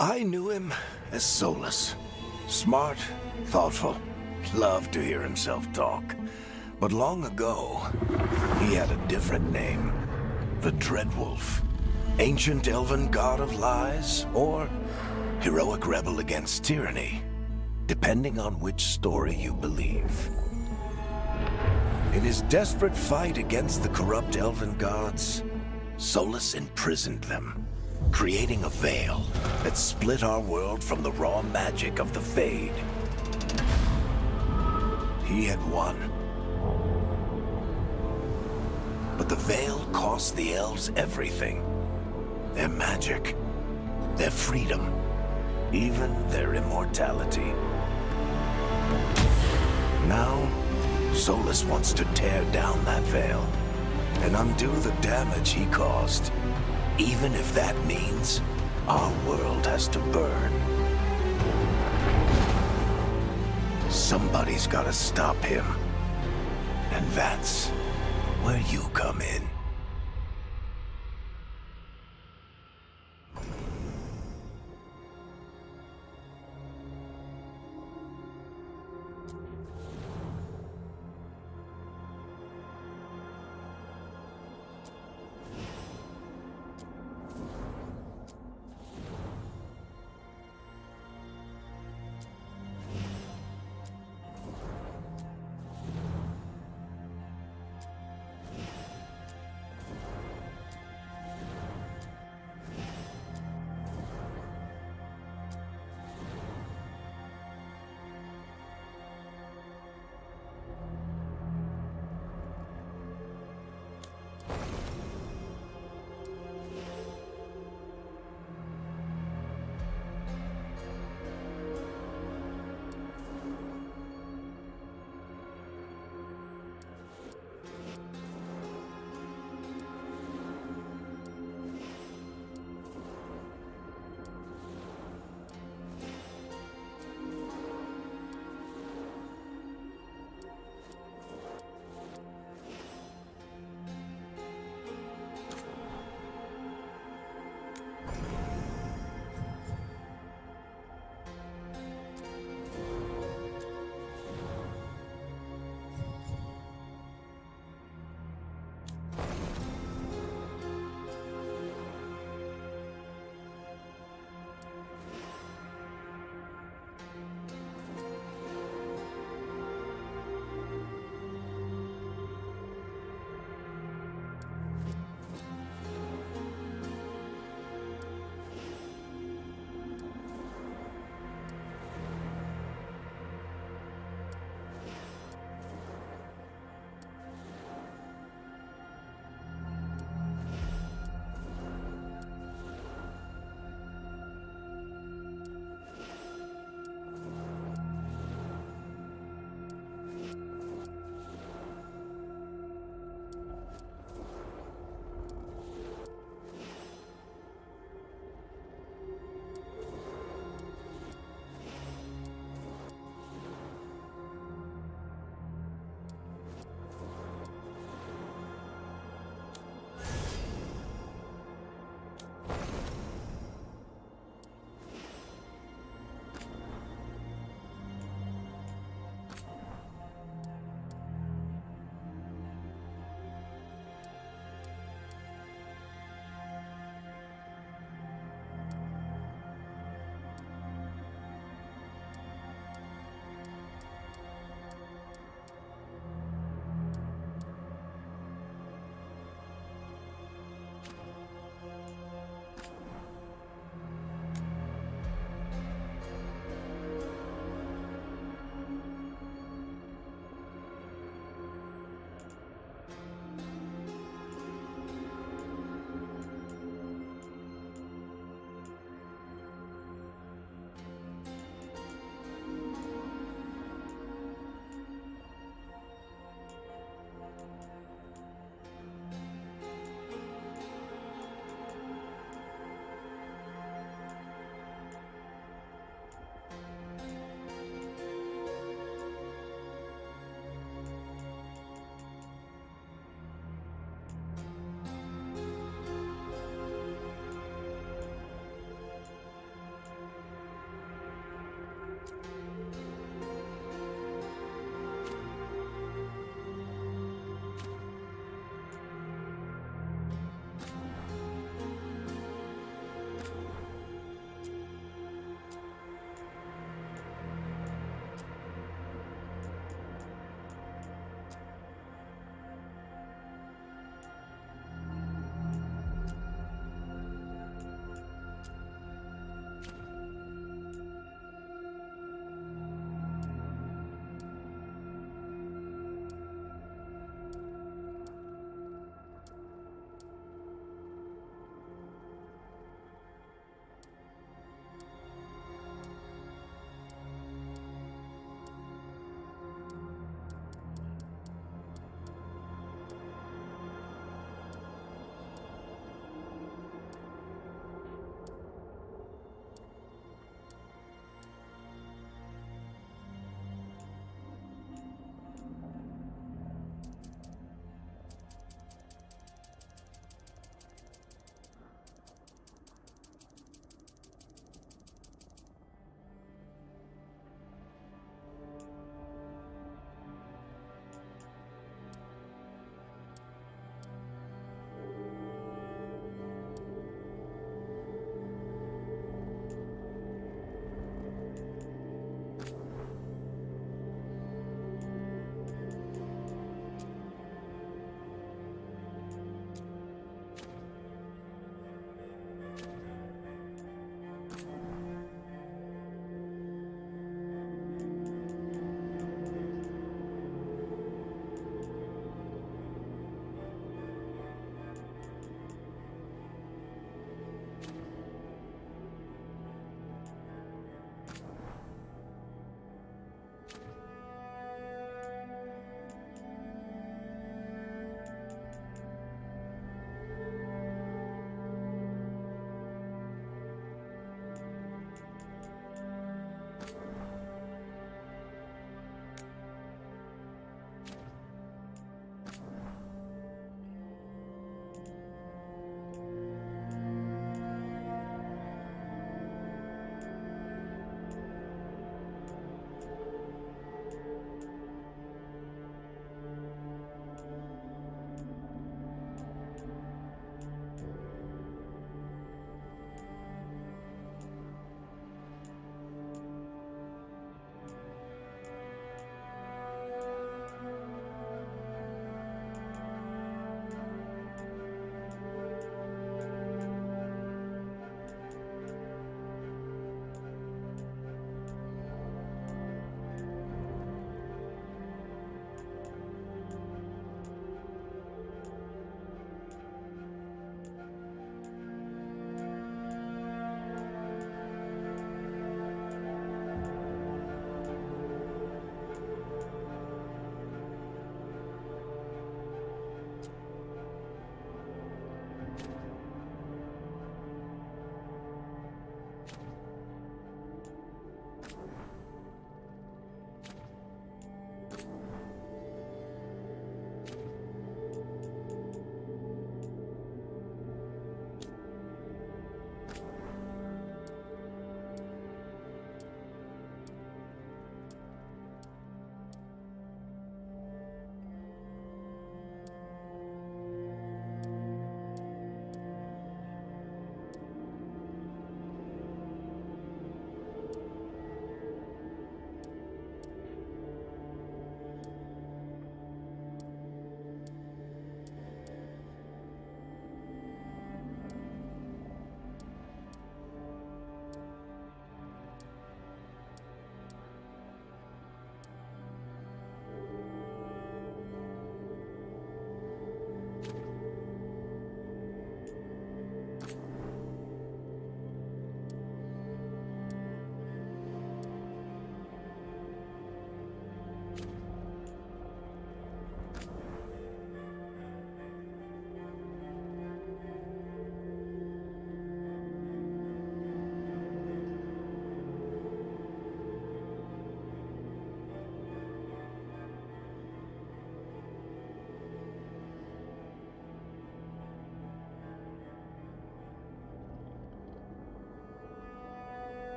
I knew him as Solus. Smart, thoughtful, loved to hear himself talk. But long ago, he had a different name. The Dreadwolf. Ancient elven god of lies, or heroic rebel against tyranny, depending on which story you believe. In his desperate fight against the corrupt elven gods, Solus imprisoned them, creating a veil that split our world from the raw magic of the Fade. He had won. But the veil cost the elves everything. Their magic, their freedom, even their immortality. Now, Solus wants to tear down that veil and undo the damage he caused, even if that means our world has to burn. Somebody's gotta stop him, and that's where you come in.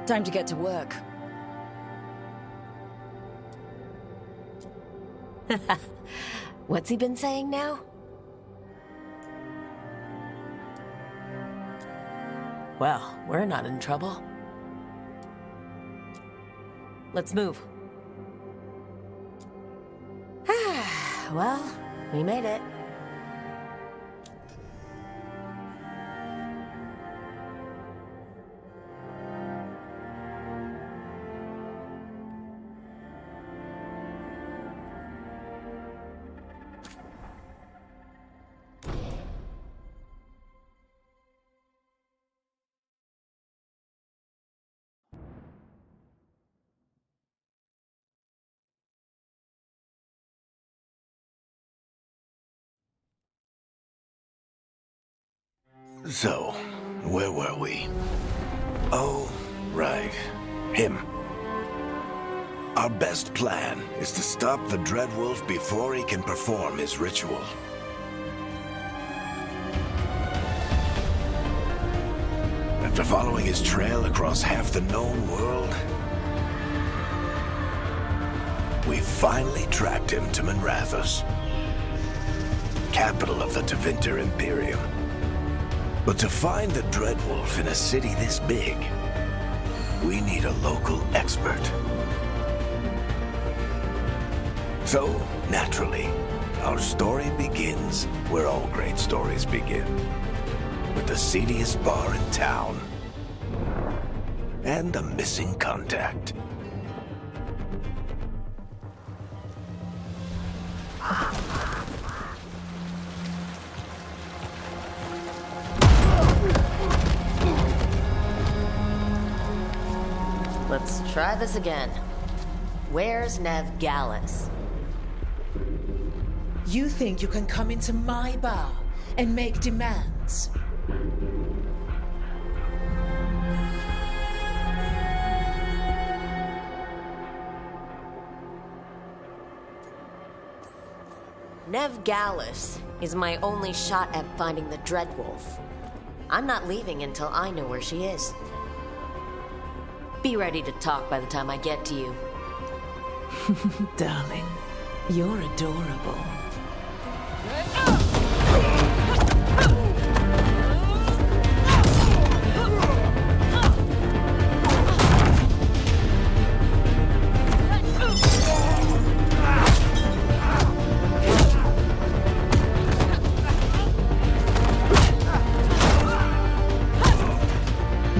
Time to get to work. What's he been saying now? Well, we're not in trouble. Let's move. Well, we made it. So, where were we? Oh, right. Him. Our best plan is to stop the Dreadwolf before he can perform his ritual. After following his trail across half the known world, we finally tracked him to Manrathus, capital of the Tevinter Imperium. But to find the Dreadwolf in a city this big, we need a local expert. So, naturally, our story begins where all great stories begin. With the seediest bar in town. And a missing contact. Let's try this again. Where's Nev Gallus? You think you can come into my bar and make demands? Nev Gallus is my only shot at finding the Dreadwolf. I'm not leaving until I know where she is. Be ready to talk by the time I get to you. Darling, you're adorable.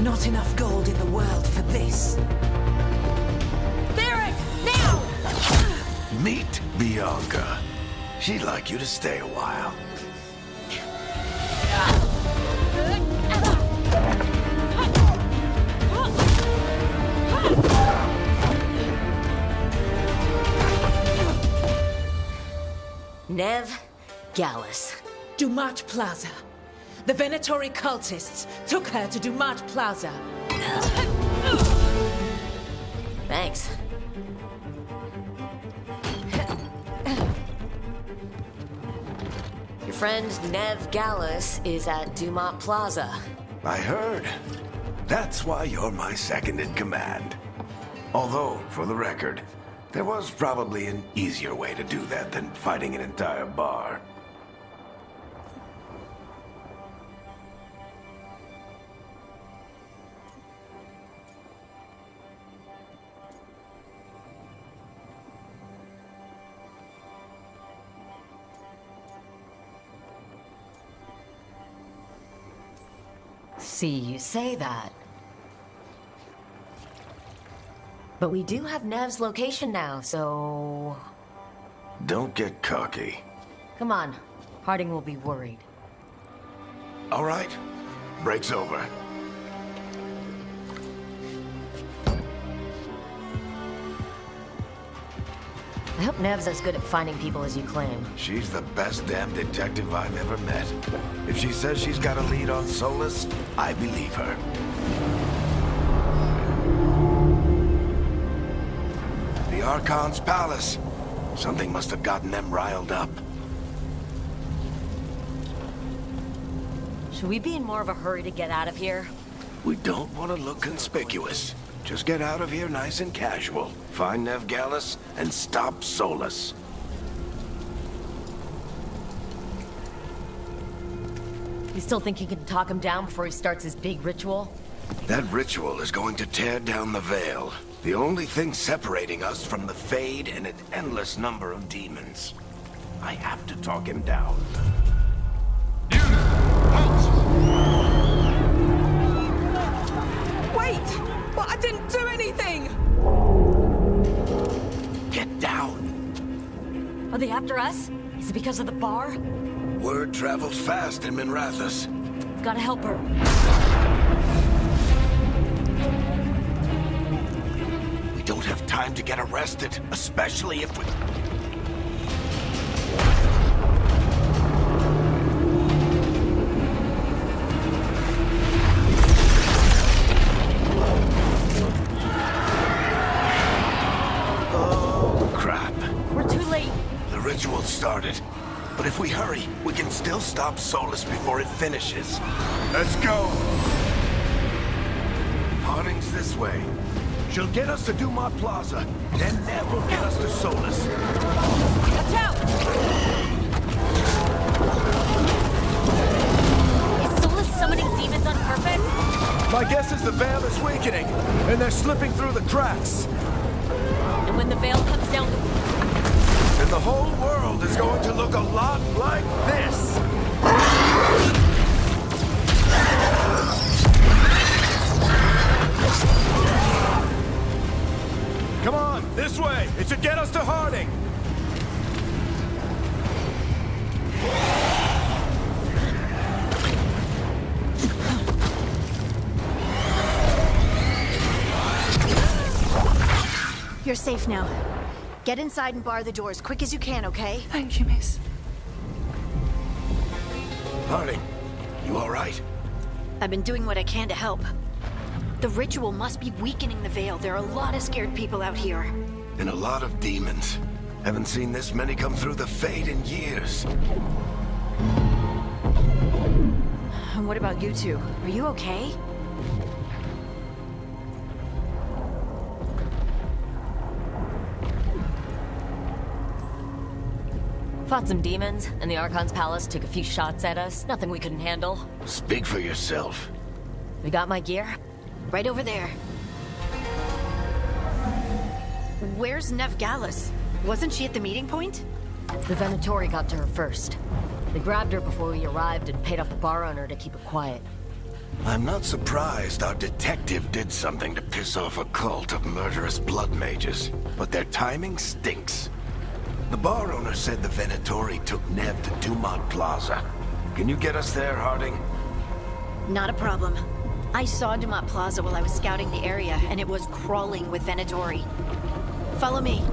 Not enough gold in the world for this. Barrack, now! Meet Bianca. She'd like you to stay a while. Nev Gallus. Dumat Plaza. The Venatori cultists took her to Dumat Plaza. Thanks. Your friend Nev Gallus is at Dumat Plaza. I heard. That's why you're my second in command. Although, for the record, there was probably an easier way to do that than fighting an entire bar. See, you say that. But we do have Nev's location now, so... Don't get cocky. Come on. Harding will be worried. All right. Break's over. I hope Nev's as good at finding people as you claim. She's the best damn detective I've ever met. If she says she's got a lead on Solus, I believe her. The Archon's palace. Something must have gotten them riled up. Should we be in more of a hurry to get out of here? We don't want to look conspicuous. Just get out of here nice and casual. Find Nevgalis and stop Solus. You still think you can talk him down before he starts his big ritual? That ritual is going to tear down the Veil. The only thing separating us from the Fade and an endless number of demons. I have to talk him down. Wait! But I didn't do anything! Get down. Are they after us? Is it because of the bar? Word travels fast in Minrathous. Gotta help her. We don't have time to get arrested, especially if we... Oh, crap. We're too late. The ritual started. But if we hurry, we can still stop Solus before it finishes. Let's go! Harding's this way. She'll get us to Dumont Plaza, then Nev will get us to Solus. Watch out! Is Solus summoning demons on purpose? My guess is the Veil is weakening, and they're slipping through the cracks. And when the veil comes down, And the whole world is going to look a lot like this. Come on, this way. It should get us to Harding. You're safe now. Get inside and bar the doors quick as you can, okay? Thank you, miss. Harding, you all right? I've been doing what I can to help. The ritual must be weakening the Veil. There are a lot of scared people out here. And a lot of demons. Haven't seen this many come through the Fade in years. And what about you two? Are you okay? fought some demons, and the Archon's palace took a few shots at us. Nothing we couldn't handle. Speak for yourself. We got my gear. Right over there. Where's Nevgalis? Wasn't she at the meeting point? The Venatori got to her first. They grabbed her before we arrived and paid off the bar owner to keep it quiet. I'm not surprised our detective did something to piss off a cult of murderous blood mages, but their timing stinks. The bar owner said the Venatori took Nev to Dumont Plaza. Can you get us there, Harding? Not a problem. I saw Dumont Plaza while I was scouting the area, and it was crawling with Venatori. Follow me.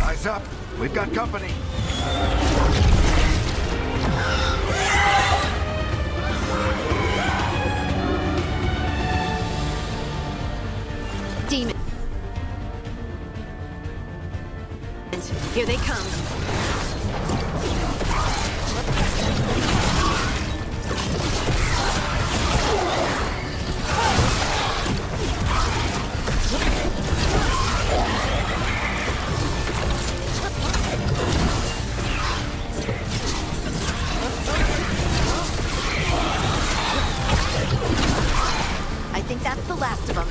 Eyes up. We've got company. Demons. Here they come. I think that's the last of them.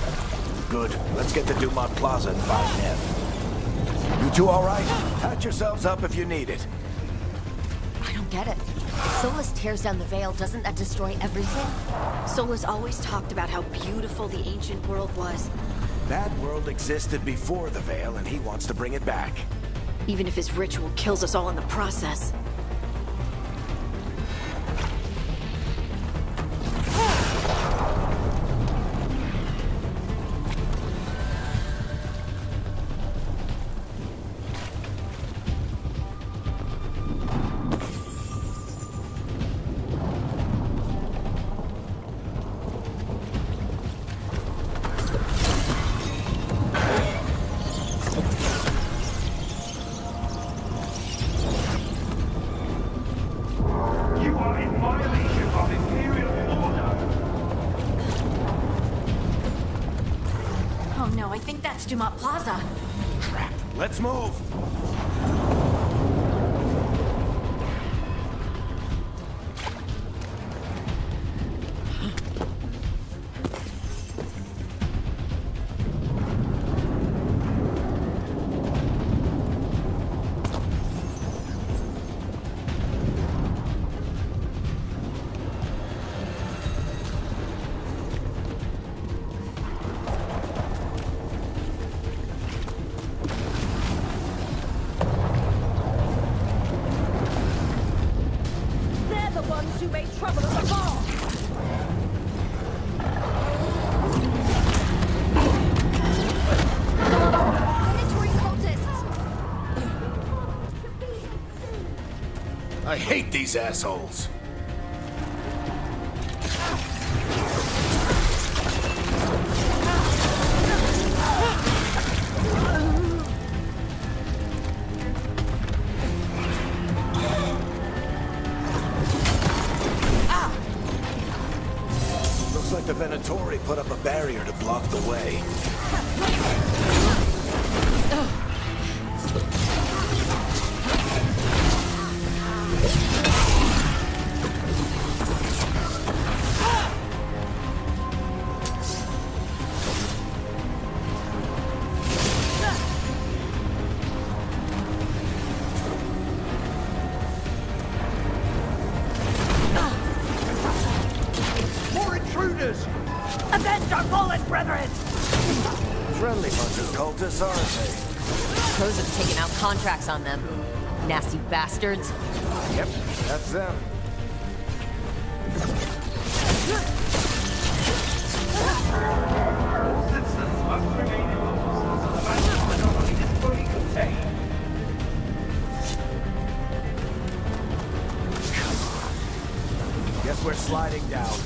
Good. Let's get to Dumont Plaza and find Nev. You two all right? Patch yourselves up if you need it. I don't get it. If Solus tears down the veil, doesn't that destroy everything? Solus always talked about how beautiful the ancient world was. That world existed before the Veil, and he wants to bring it back. Even if his ritual kills us all in the process. I think that's Dumont Plaza. Crap. Let's move. Who made trouble at the ball? Predatory cultists! I hate these assholes. The Venatori put up a barrier to block the way. Avenge our fallen brethren! Friendly bunch of cultists, aren't they? Pros have taken out contracts on them. Nasty bastards. Yep, that's them. Citizens must remain in the monopoly is fully contained. Guess we're sliding down.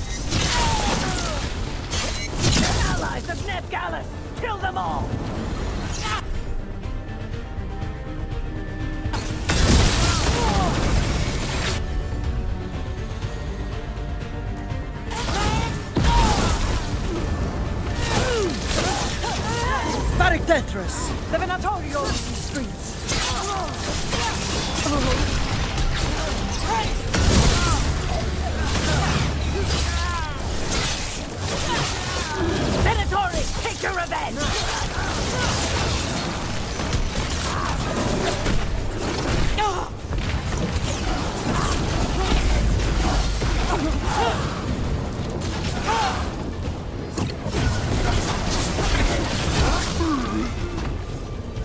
Allies of Ned Gallus! Kill them all! Tetris! The Venatorio in the streets! Venatori, take your revenge!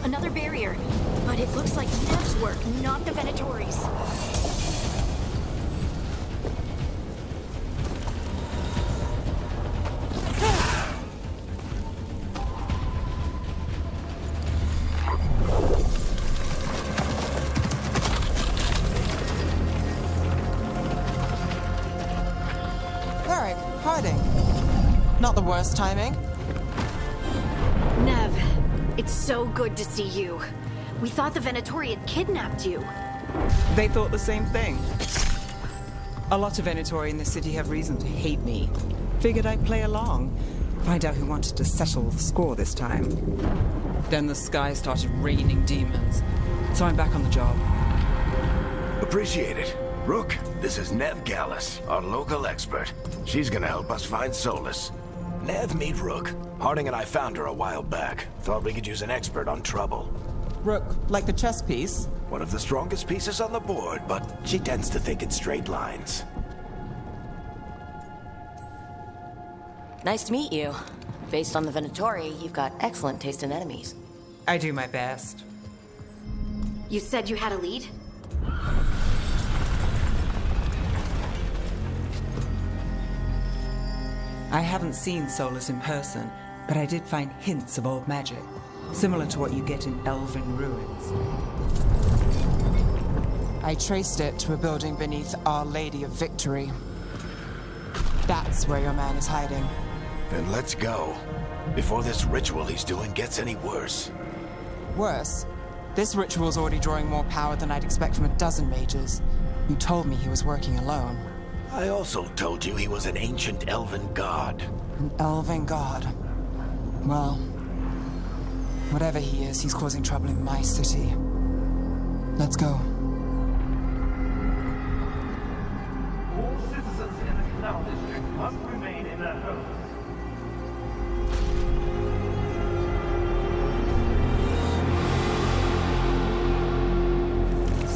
Another barrier, but it looks like Nev's work, not the Venatori's. Varric, hiding. Not the worst timing. Nev, it's so good to see you. We thought the Venatori had kidnapped you. They thought the same thing. A lot of Venatori in the city have reason to hate me. Figured I'd play along. Find out who wanted to settle the score this time. Then the sky started raining demons. So I'm back on the job. Appreciate it. Rook, this is Nev Gallus, our local expert. She's gonna help us find Solus. Nev, meet Rook. Harding and I found her a while back. Thought we could use an expert on trouble. Rook, like the chess piece? One of the strongest pieces on the board, but she tends to think in straight lines. Nice to meet you. Based on the Venatori, you've got excellent taste in enemies. I do my best. You said you had a lead? I haven't seen Solus in person, but I did find hints of old magic, similar to what you get in elven ruins. I traced it to a building beneath Our Lady of Victory. That's where your man is hiding. Then let's go. Before this ritual he's doing gets any worse. Worse, this ritual's already drawing more power than I'd expect from a dozen mages. You told me he was working alone. I also told you he was an ancient elven god. An elven god. Well, Whatever he is, he's causing trouble in my city. Let's go. All citizens in the Canal District must remain in their homes.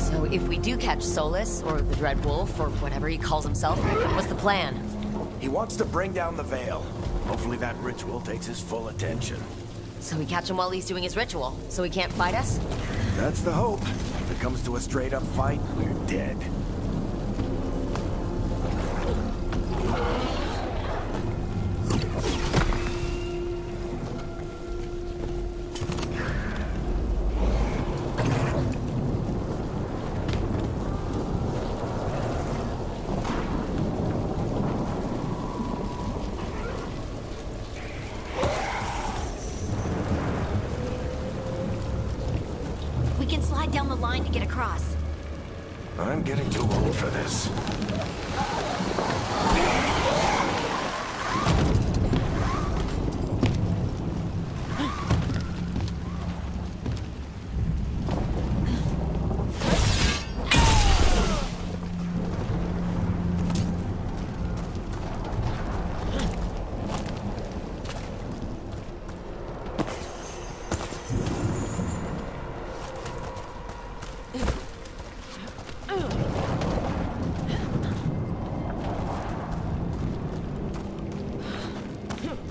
So if we do catch Solus, or the Dread Wolf, or whatever he calls himself, what's the plan? He wants to bring down the Veil. Hopefully that ritual takes his full attention. So we catch him while he's doing his ritual, so he can't fight us? That's the hope. If it comes to a straight-up fight, we're dead. We can slide down the line to get across. I'm getting too old for this.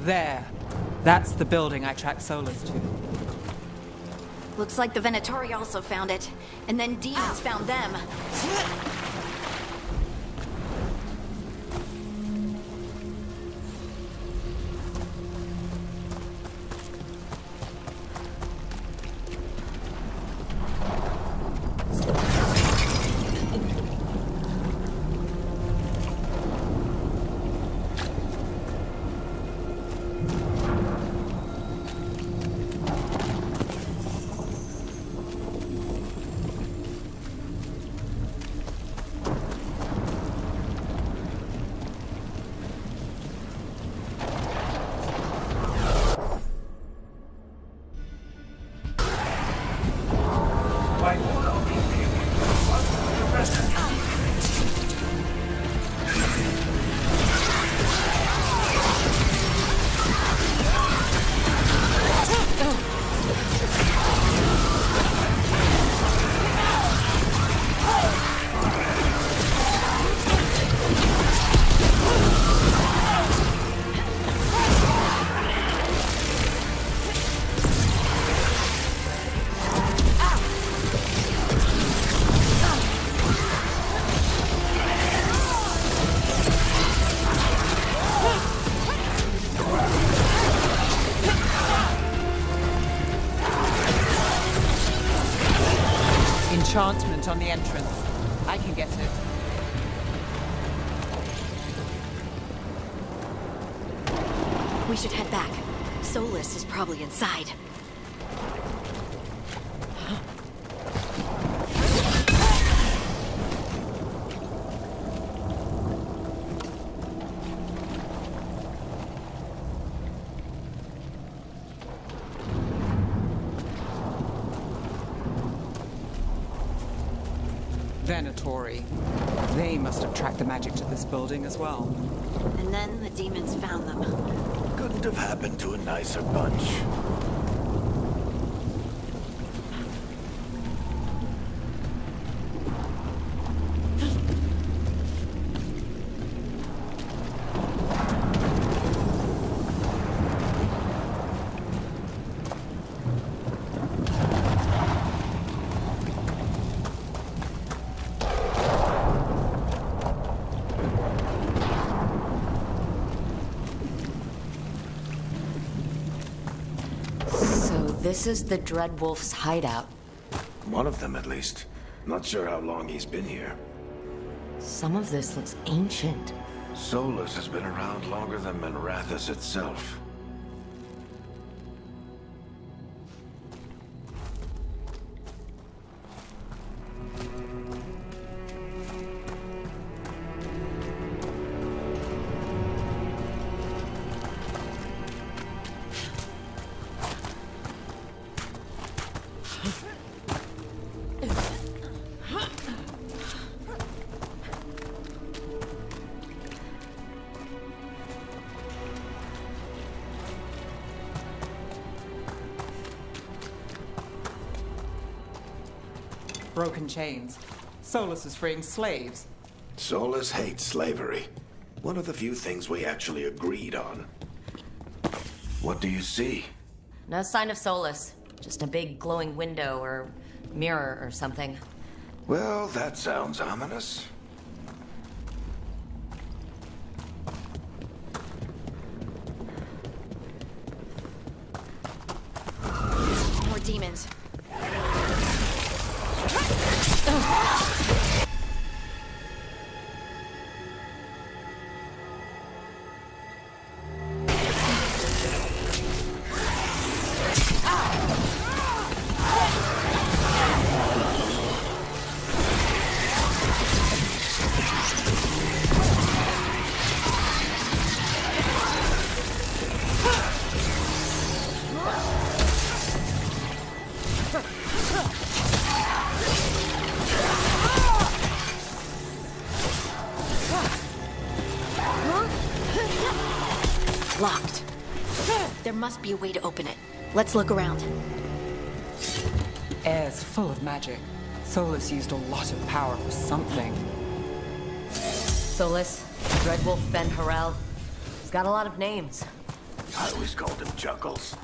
There. That's the building I tracked Solus to. Looks like the Venatori also found it, and then demons found them. By order of the King, one surrender. Enchantment on the entrance. I can get it. We should head back. Solus is probably inside. Venatori. They must have tracked the magic to this building as well. And then the demons found them. Couldn't have happened to a nicer bunch. This is the Dread Wolf's hideout. One of them, at least. Not sure how long he's been here. Some of this looks ancient. Solus has been around longer than Manrathus itself. broken chains. Solus is freeing slaves. Solus hates slavery. One of the few things we actually agreed on. What do you see? No sign of Solus. Just a big glowing window or mirror or something. Well, that sounds ominous. More demons. Locked. There must be a way to open it. Let's look around. The air's full of magic. Solus used a lot of power for something. Solus, Dreadwolf Ben Harel. He's got a lot of names. I always called him Chuckles.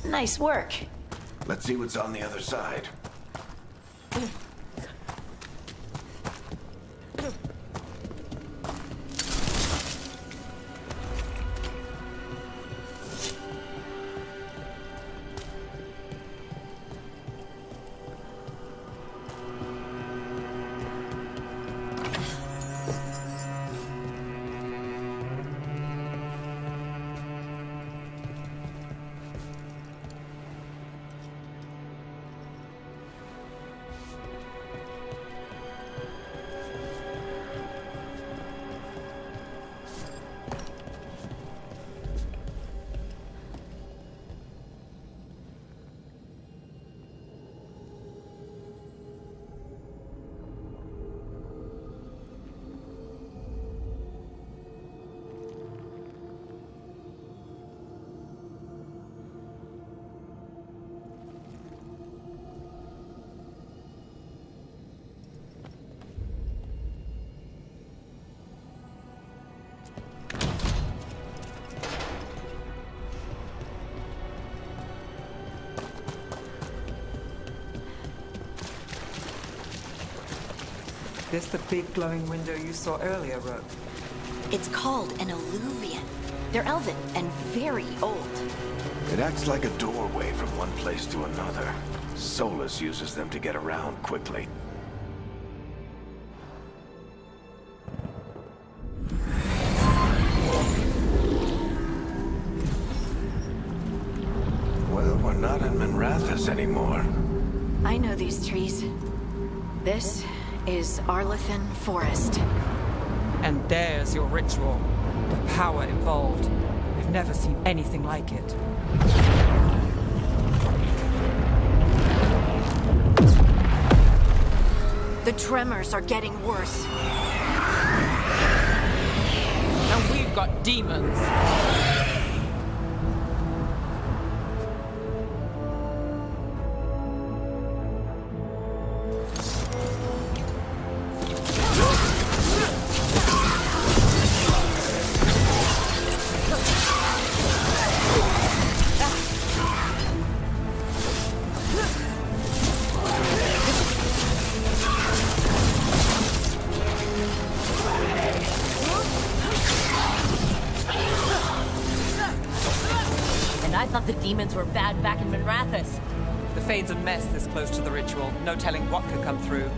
Nice work. Let's see what's on the other side. This the big glowing window you saw earlier, Rook? It's called an alluvian. They're elven and very old. It acts like a doorway from one place to another. Solus uses them to get around quickly. Well, we're not in Minrathous anymore. I know these trees. This is Arlethan Forest. And there's your ritual. The power involved. I've never seen anything like it. The tremors are getting worse. And we've got demons. I thought the demons were bad back in Minrathous. The Fade's a mess this close to the ritual. No telling what could come through.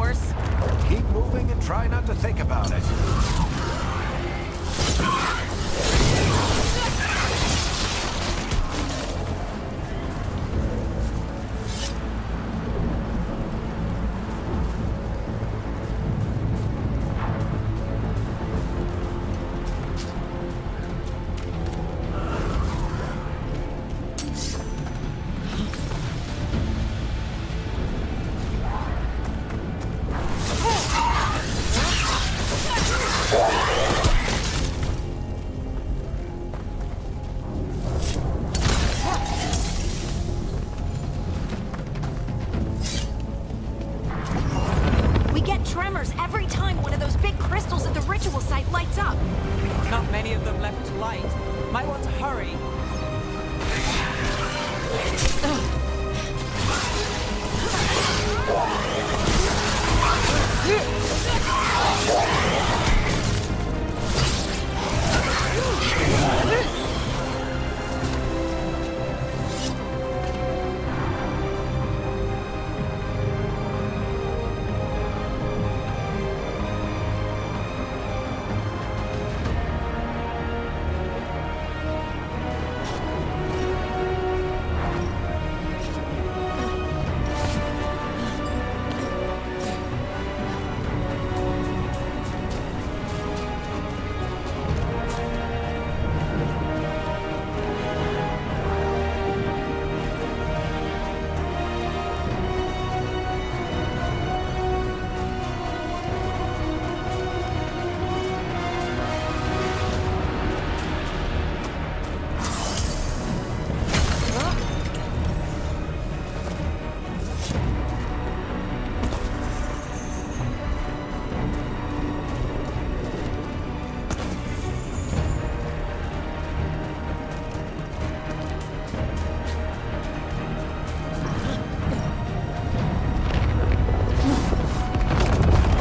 course. Keep moving and try not to think about it. We get tremors every time one of those big crystals at the ritual site lights up. Not many of them left to light. Might want to hurry.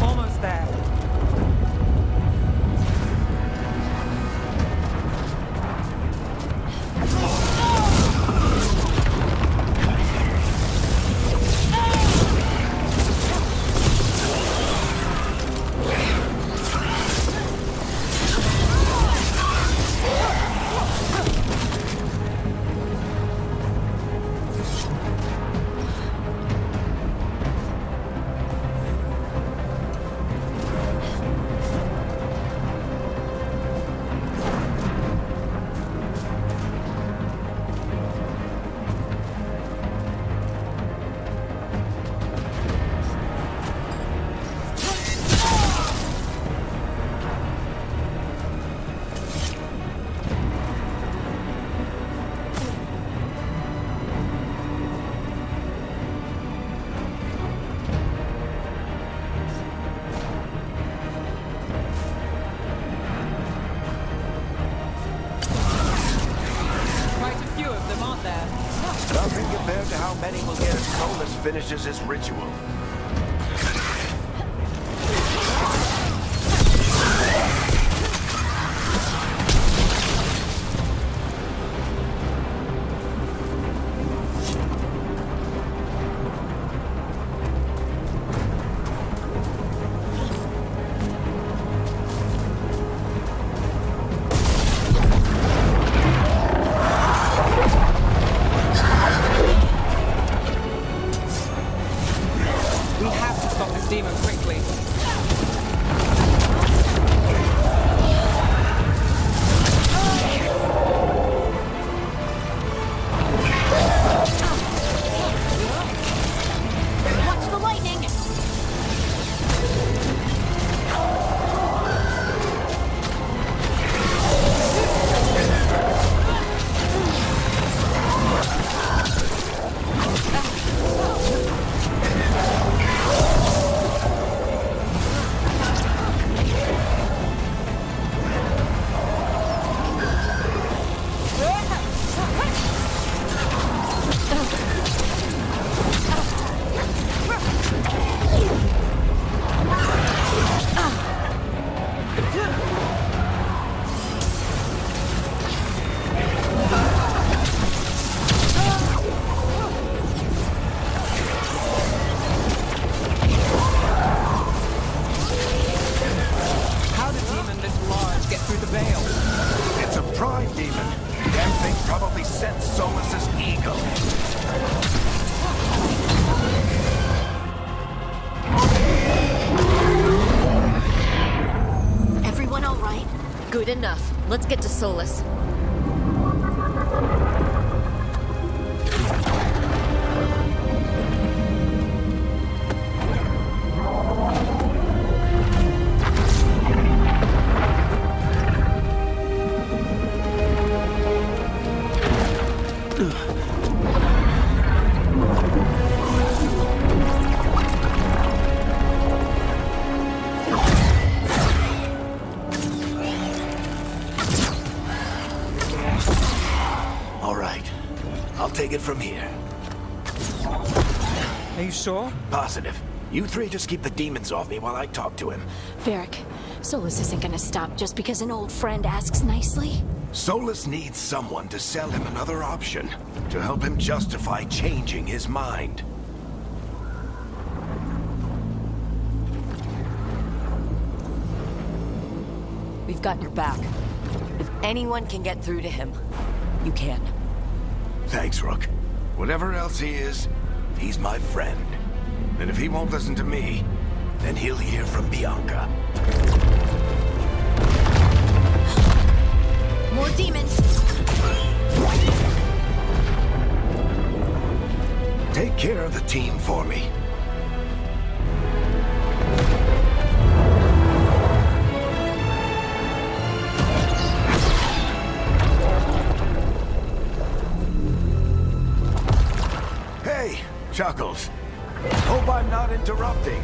Almost there. Quite a few of them, aren't there? Nothing compared to how many will get as Solus finishes his ritual. sense Solus's ego. Everyone all right? Good enough. Let's get to Solus. All right. I'll take it from here. Are you sure? Positive. You three just keep the demons off me while I talk to him. Varric, Solus isn't gonna stop just because an old friend asks nicely. Solus needs someone to sell him another option, to help him justify changing his mind. We've got your back. If anyone can get through to him, you can. Thanks, Rook. Whatever else he is, he's my friend. And if he won't listen to me, then he'll hear from Bianca. More demons! Take care of the team for me. Hey, Chuckles. Hope I'm not interrupting.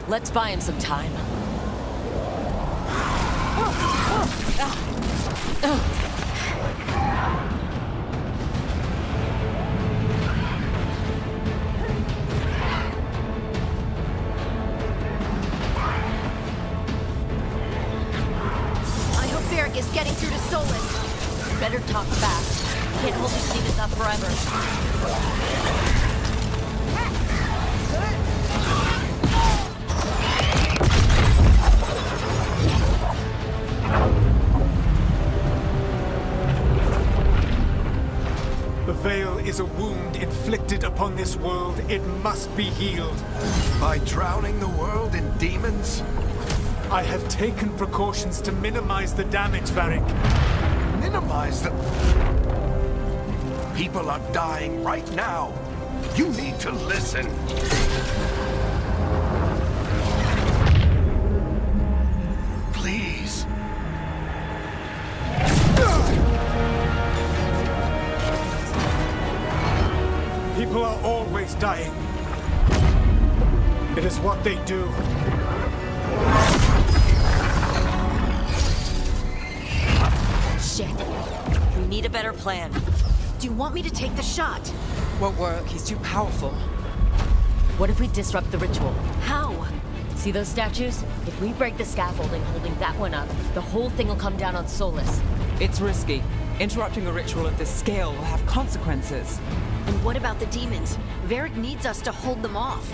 Let's buy him some time. I hope Varric is getting through to Solus. Better talk fast. Can't hold these demons up forever. The veil is a wound inflicted upon this world. It must be healed. By drowning the world in demons? I have taken precautions to minimize the damage, Varric. Minimize the... People are dying right now. You need to listen. Please. People are always dying. It is what they do. Shit. We need a better plan. Do you want me to take the shot? Won't work. He's too powerful. What if we disrupt the ritual? How? See those statues? If we break the scaffolding holding that one up, the whole thing will come down on Solus. It's risky. Interrupting a ritual of this scale will have consequences. And what about the demons? Varric needs us to hold them off.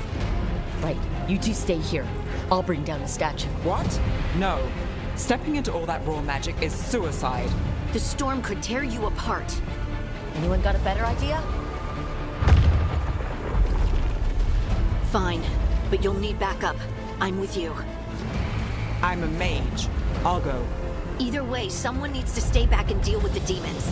Right, you two stay here. I'll bring down the statue. What? No. Stepping into all that raw magic is suicide. The storm could tear you apart. Anyone got a better idea? Fine, but you'll need backup. I'm with you. I'm a mage. I'll go. Either way, someone needs to stay back and deal with the demons.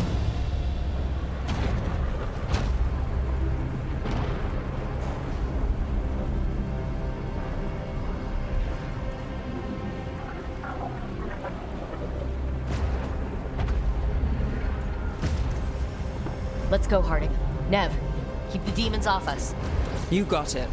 Let's go, Harding. Nev, keep the demons off us. You got it.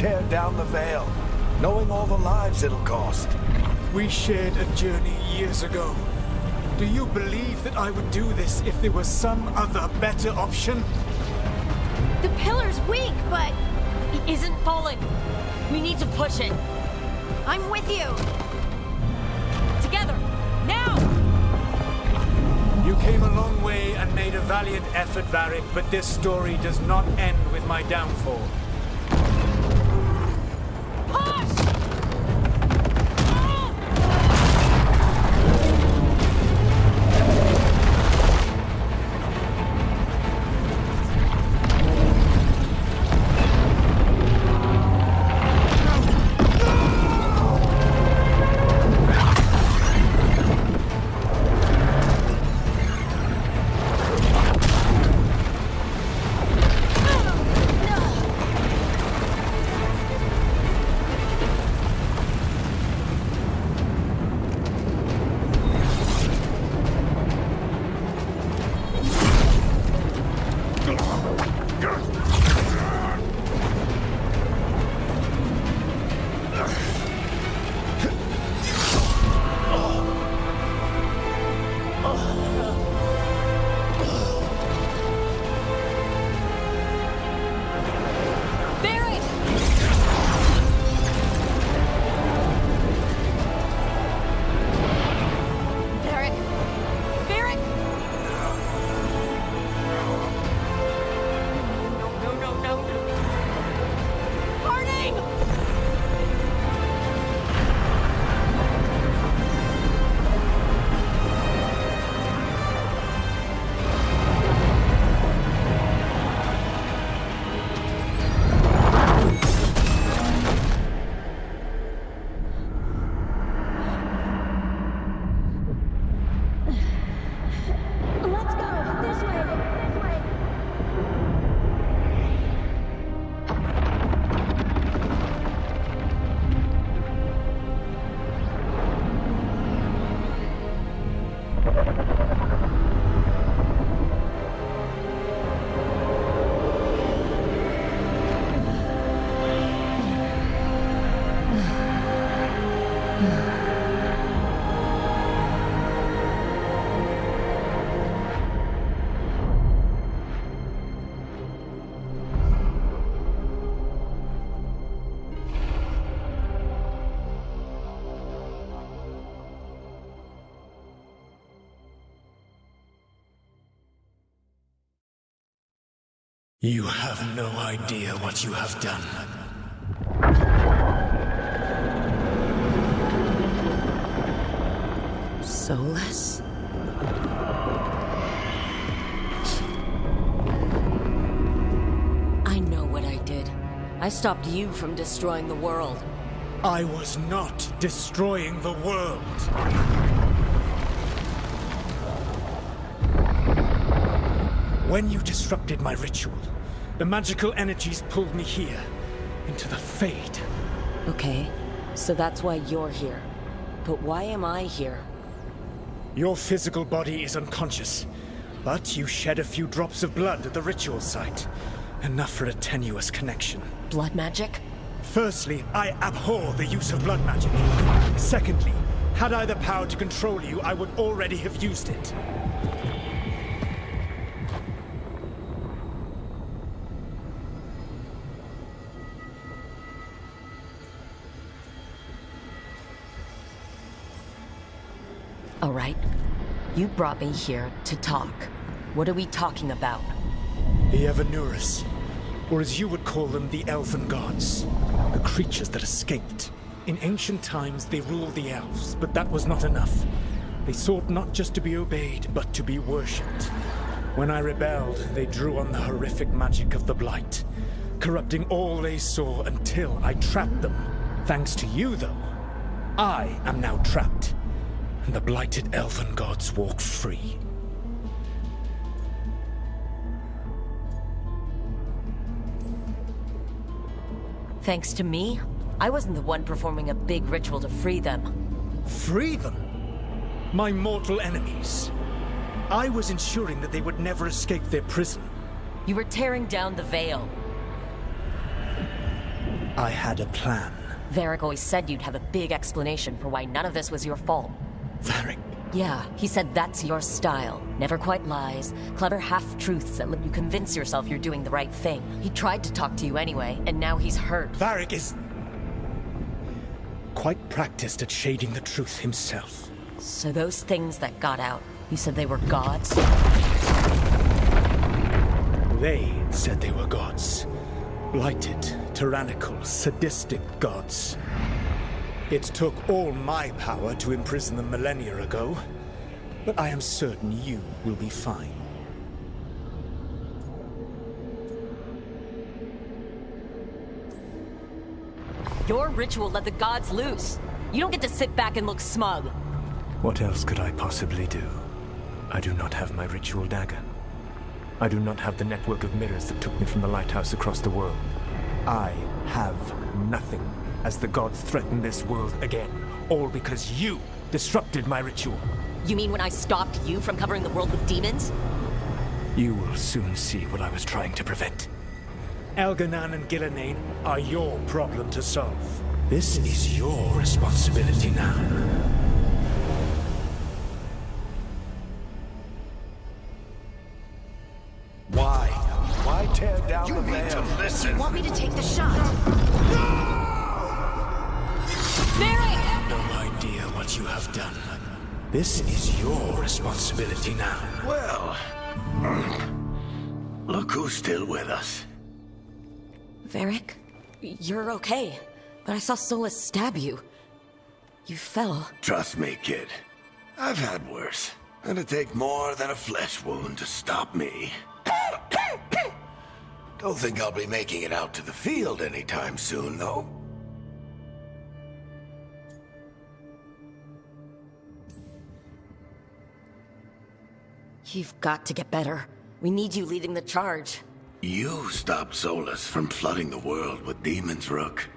tear down the Veil, knowing all the lives it'll cost. We shared a journey years ago. Do you believe that I would do this if there was some other better option? The pillar's weak, but It isn't falling. We need to push it. I'm with you. Together. Now! You came a long way and made a valiant effort, Varric, but this story does not end with my downfall. Push! You have no idea what you have done. Soulless? I know what I did. I stopped you from destroying the world. I was not destroying the world. When you disrupted my ritual, the magical energies pulled me here, into the Fade. Okay, so that's why you're here. But why am I here? Your physical body is unconscious, but you shed a few drops of blood at the ritual site. Enough for a tenuous connection. Blood magic? Firstly, I abhor the use of blood magic. Secondly, had I the power to control you, I would already have used it. All right. You brought me here to talk. What are we talking about? The Evanurus, or as you would call them, the Elven Gods. The creatures that escaped. In ancient times, they ruled the elves, but that was not enough. They sought not just to be obeyed, but to be worshipped. When I rebelled, they drew on the horrific magic of the Blight, corrupting all they saw until I trapped them. Thanks to you, though, I am now trapped. And the blighted elven gods walk free. Thanks to me? I wasn't the one performing a big ritual to free them. Free them? My mortal enemies. I was ensuring that they would never escape their prison. You were tearing down the veil. I had a plan. Varric always said you'd have a big explanation for why none of this was your fault. Varric? Yeah, he said that's your style. Never quite lies, clever half-truths that let you convince yourself you're doing the right thing. He tried to talk to you anyway, and now he's hurt. Varric is quite practiced at shading the truth himself. So those things that got out, you said they were gods? They said they were gods. Blighted, tyrannical, sadistic gods. It took all my power to imprison them millennia ago, but I am certain you will be fine. Your ritual let the gods loose. You don't get to sit back and look smug. What else could I possibly do? I do not have my ritual dagger. I do not have the network of mirrors that took me from the lighthouse across the world. I have nothing as the gods threaten this world again, all because you disrupted my ritual. You mean when I stopped you from covering the world with demons? You will soon see what I was trying to prevent. Elganan and Gillenane are your problem to solve. This is your responsibility now. Why? Why tear down the veil? You need to listen. You want me to take the shot? Mary! No idea what you have done. This is your responsibility now. Well, look who's still with us. Varric, you're okay, but I saw Solus stab you. You fell. Trust me, kid. I've had worse. It'd take more than a flesh wound to stop me. Don't think I'll be making it out to the field anytime soon, though. You've got to get better. We need you leading the charge. You stopped Solus from flooding the world with demons, Rook.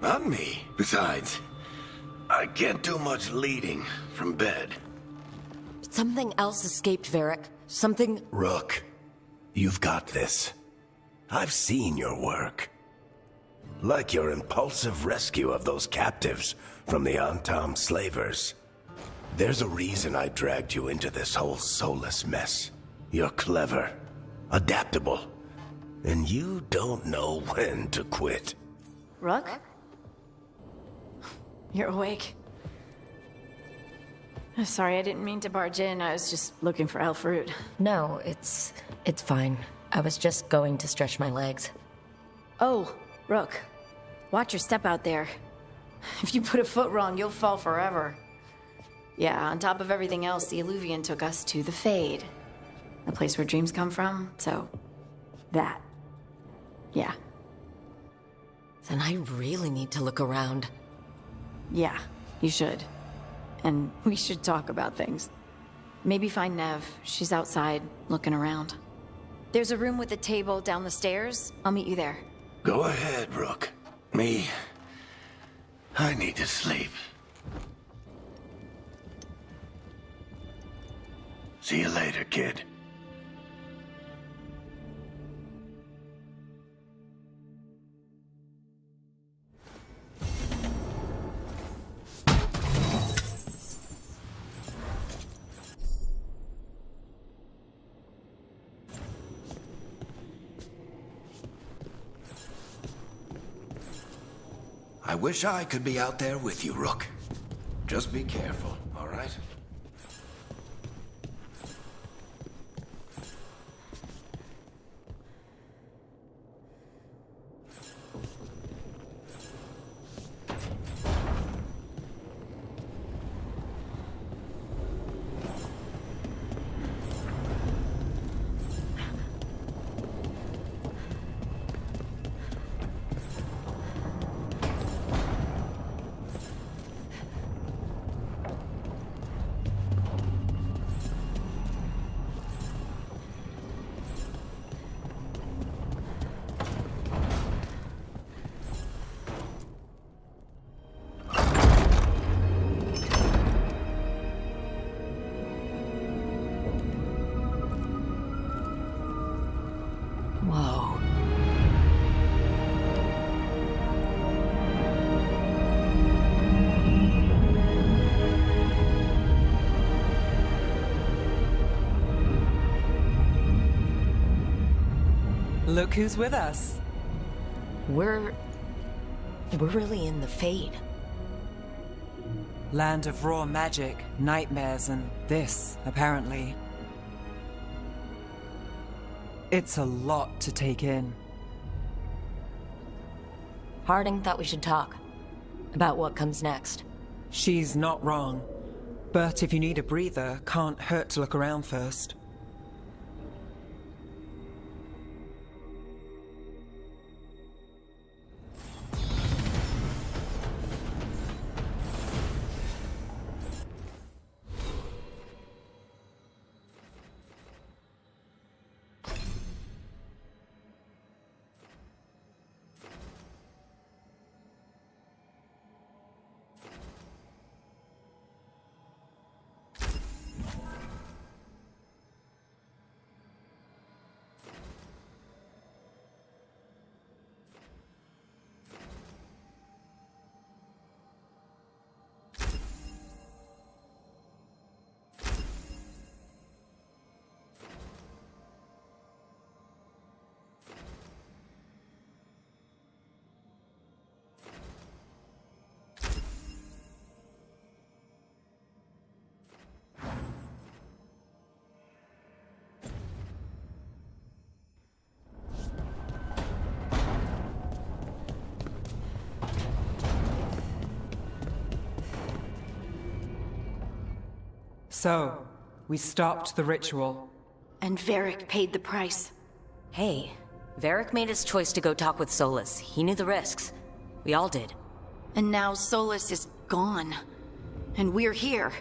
Not me. Besides, I can't do much leading from bed. Something else escaped, Varric. Something... Rook, you've got this. I've seen your work. Like your impulsive rescue of those captives from the Antam slavers. There's a reason I dragged you into this whole Solus mess. You're clever, adaptable, and you don't know when to quit. Rook? You're awake. Sorry, I didn't mean to barge in. I was just looking for elf fruit. No, it's fine. I was just going to stretch my legs. Oh, Rook. Watch your step out there. If you put a foot wrong, you'll fall forever. Yeah, on top of everything else, the Illuvian took us to the Fade. The place where dreams come from, so... that. Yeah. Then I really need to look around. Yeah, you should. And we should talk about things. Maybe find Nev. She's outside, looking around. There's a room with a table down the stairs. I'll meet you there. Go ahead, Rook. Me, I need to sleep. See you later, kid. I wish I could be out there with you, Rook. Just be careful, all right? Look who's with us. We're really in the Fade. Land of raw magic, nightmares, and this, apparently. It's a lot to take in. Harding thought we should talk about what comes next. She's not wrong. But if you need a breather, can't hurt to look around first. So, we stopped the ritual. And Varric paid the price. Hey, Varric made his choice to go talk with Solus. He knew the risks. We all did. And now Solus is gone. And we're here.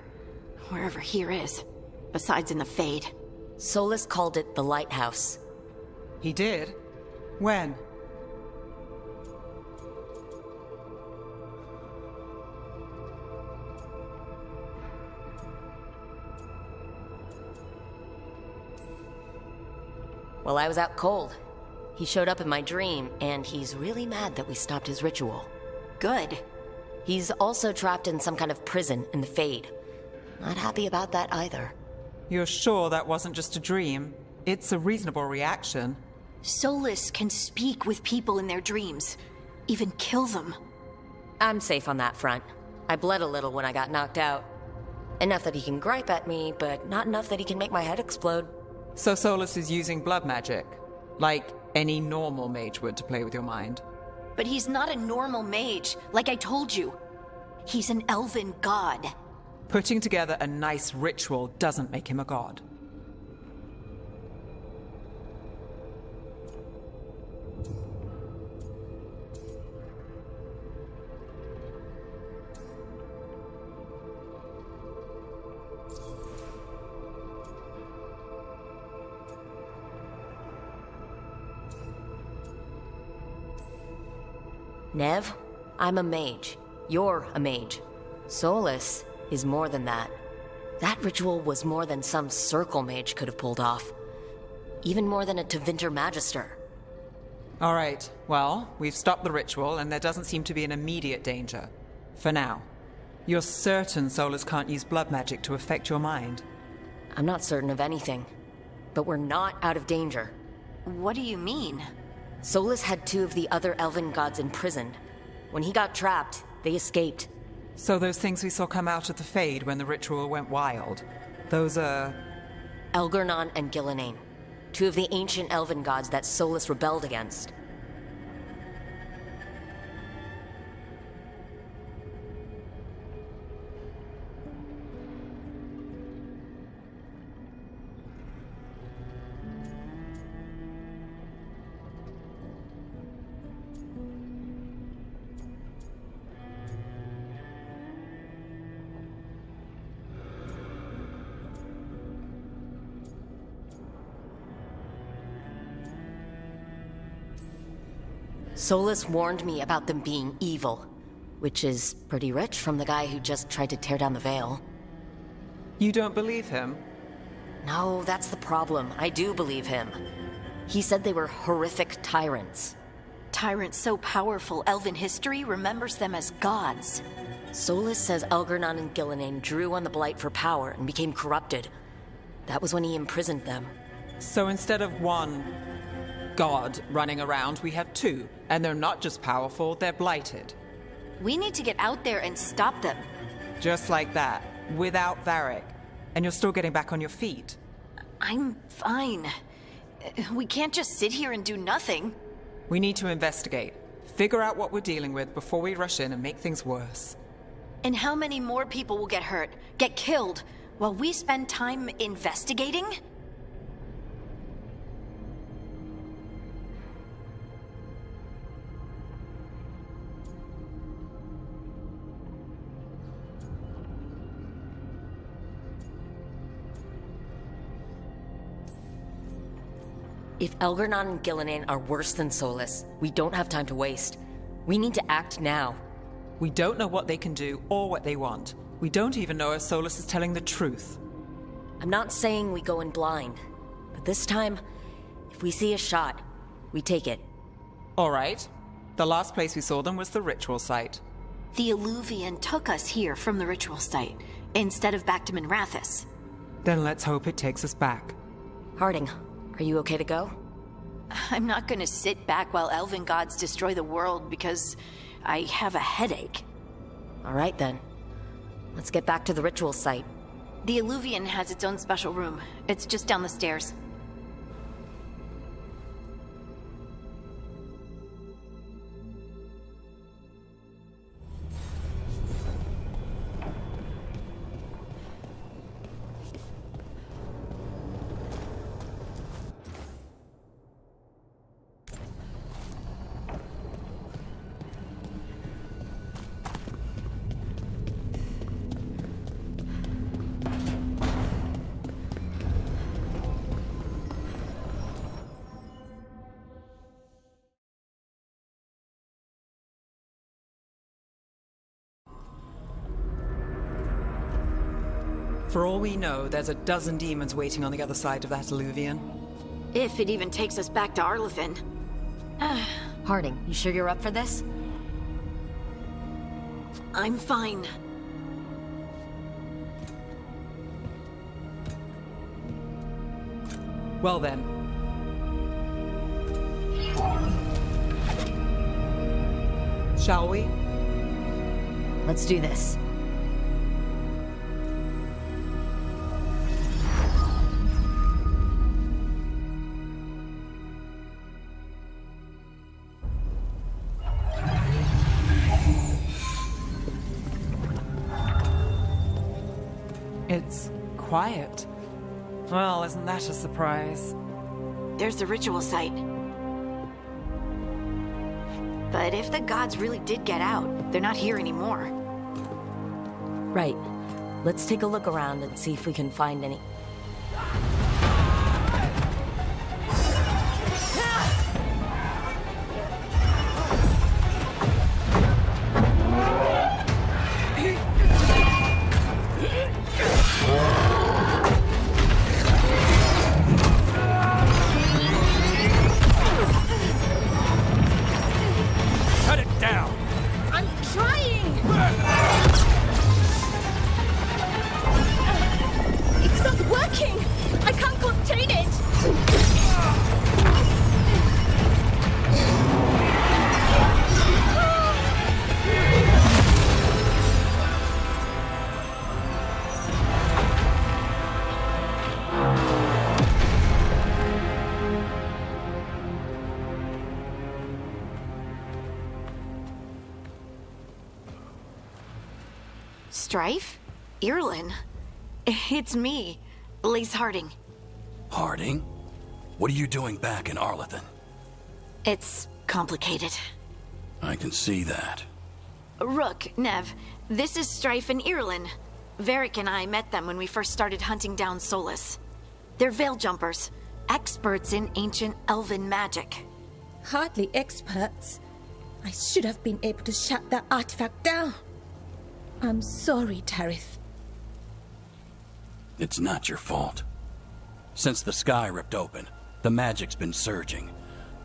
Wherever here is. Besides in the Fade. Solus called it the Lighthouse. He did? When? Well, I was out cold. He showed up in my dream, and he's really mad that we stopped his ritual. Good. He's also trapped in some kind of prison in the Fade. Not happy about that either. You're sure that wasn't just a dream? It's a reasonable reaction. Solus can speak with people in their dreams. Even kill them. I'm safe on that front. I bled a little when I got knocked out. Enough that he can gripe at me, but not enough that he can make my head explode. So Solus is using blood magic? Like any normal mage would to play with your mind? But he's not a normal mage, like I told you. He's an elven god. Putting together a nice ritual doesn't make him a god. Nev, I'm a mage. You're a mage. Solus is more than that. That ritual was more than some circle mage could have pulled off. Even more than a Tevinter Magister. All right, well, we've stopped the ritual and there doesn't seem to be an immediate danger. For now. You're certain Solus can't use blood magic to affect your mind? I'm not certain of anything. But we're not out of danger. What do you mean? Solus had two of the other elven gods imprisoned. When he got trapped, they escaped. So those things we saw come out of the Fade when the ritual went wild, those are... Elgernon and Gillenane. Two of the ancient elven gods that Solus rebelled against. Solus warned me about them being evil, which is pretty rich from the guy who just tried to tear down the veil. You don't believe him? No, that's the problem. I do believe him. He said they were horrific tyrants. Tyrants so powerful, elven history remembers them as gods. Solus says Elgernon and Gillenane drew on the Blight for power and became corrupted. That was when he imprisoned them. So instead of one god running around, we have two. And they're not just powerful, they're blighted. We need to get out there and stop them. Just like that, without Varric. And you're still getting back on your feet. I'm fine. We can't just sit here and do nothing. We need to investigate. Figure out what we're dealing with before we rush in and make things worse. And how many more people will get hurt, get killed, while we spend time investigating? If Elgar'nan and Gillinan are worse than Solus, we don't have time to waste. We need to act now. We don't know what they can do or what they want. We don't even know if Solus is telling the truth. I'm not saying we go in blind, but this time, if we see a shot, we take it. All right. The last place we saw them was the ritual site. The Illuvian took us here from the ritual site, instead of back to Minrathous. Then let's hope it takes us back. Harding, are you okay to go? I'm not gonna sit back while elven gods destroy the world because I have a headache. All right then. Let's get back to the ritual site. The Illuvian has its own special room. It's just down the stairs. For all we know, there's a dozen demons waiting on the other side of that Illuvian. If it even takes us back to Arlithin. Harding, you sure you're up for this? I'm fine. Well then. Shall we? Let's do this. It's quiet. Well, isn't that a surprise? There's the ritual site. But if the gods really did get out, they're not here anymore. Right. Let's take a look around and see if we can find any... Strife? Irlin? It's me, Lace Harding. Harding? What are you doing back in Arlithin? It's complicated. I can see that. Rook, Nev, this is Strife and Irlin. Varric and I met them when we first started hunting down Solus. They're veil jumpers, experts in ancient elven magic. Hardly experts. I should have been able to shut that artifact down. I'm sorry, Tarith. It's not your fault. Since the sky ripped open, the magic's been surging.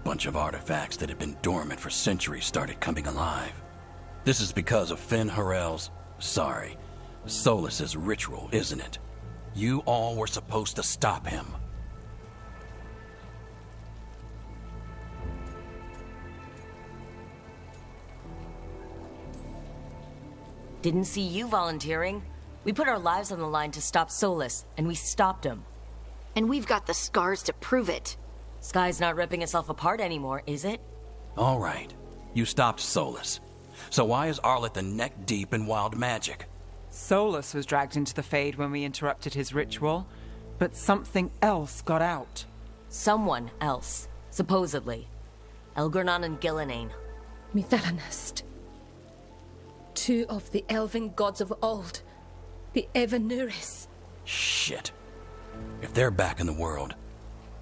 Bunch of artifacts that had been dormant for centuries started coming alive. This is because of Finn Harel's... Solus's ritual, isn't it? You all were supposed to stop him. Didn't see you volunteering. We put our lives on the line to stop Solus, and we stopped him. And we've got the scars to prove it. Sky's not ripping itself apart anymore, is it? All right. You stopped Solus. So why is Arlet the neck deep in wild magic? Solus was dragged into the Fade when we interrupted his ritual, but something else got out. Someone else, supposedly. Elgornon and Gillenane. Mithalanast. Two of the elven gods of old. The Evanuris. Shit. If they're back in the world,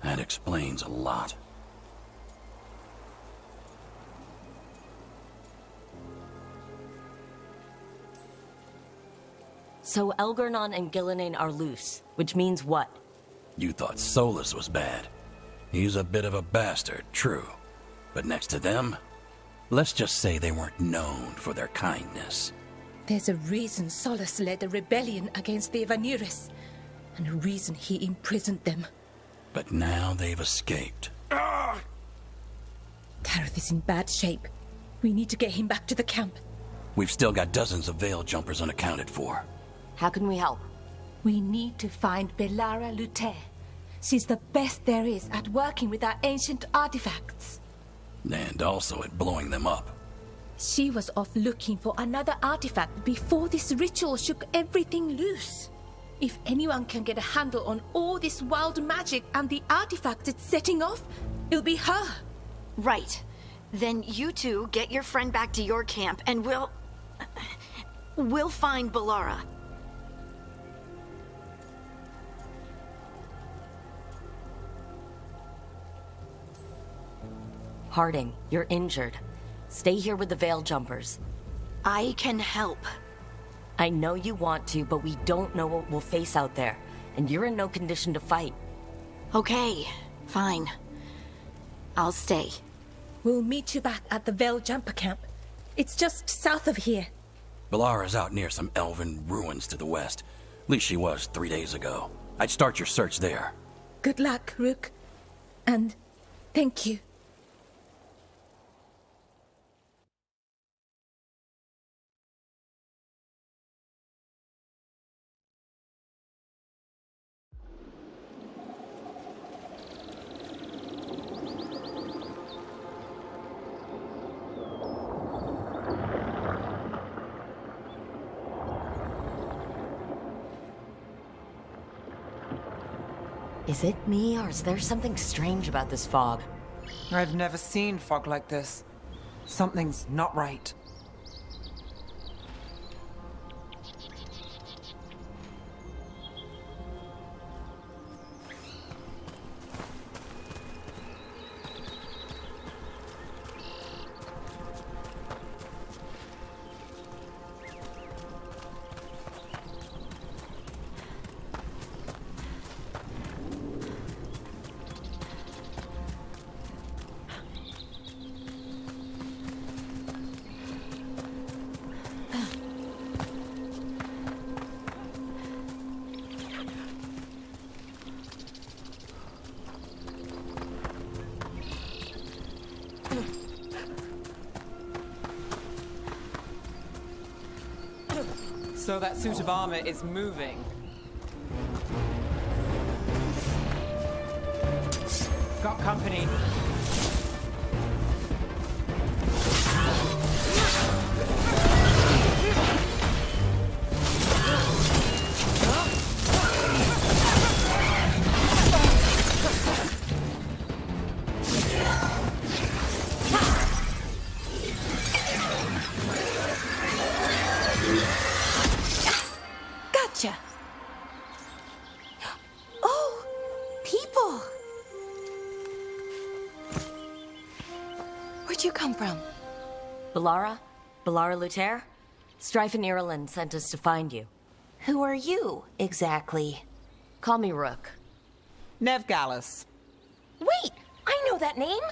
that explains a lot. So Elgornon and Gillenane are loose, which means what? You thought Solus was bad. He's a bit of a bastard, true. But next to them, let's just say they weren't known for their kindness. There's a reason Solus led a rebellion against the Evanuris, and a reason he imprisoned them. But now they've escaped. Kareth is in bad shape. We need to get him back to the camp. We've still got dozens of veil jumpers unaccounted for. How can we help? We need to find Belara Luther. She's the best there is at working with our ancient artifacts. And also at blowing them up. She was off looking for another artifact before this ritual shook everything loose. If anyone can get a handle on all this wild magic and the artifact it's setting off, it'll be her. Right. Then you two get your friend back to your camp and we'll find Belara. Harding, you're injured. Stay here with the Veil Jumpers. I can help. I know you want to, but we don't know what we'll face out there, and you're in no condition to fight. Okay, fine. I'll stay. We'll meet you back at the Veil Jumper camp. It's just south of here. Belara's out near some elven ruins to the west. At least she was 3 days ago. I'd start your search there. Good luck, Rook. And thank you. Is it me, or is there something strange about this fog? I've never seen fog like this. Something's not right. So that suit of armor is moving. Got company. Gotcha. Oh, people. Where'd you come from? Belara Luther? Strife and Ireland sent us to find you. Who are you, exactly? Call me Rook. Nev Gallus. Wait, I know that name.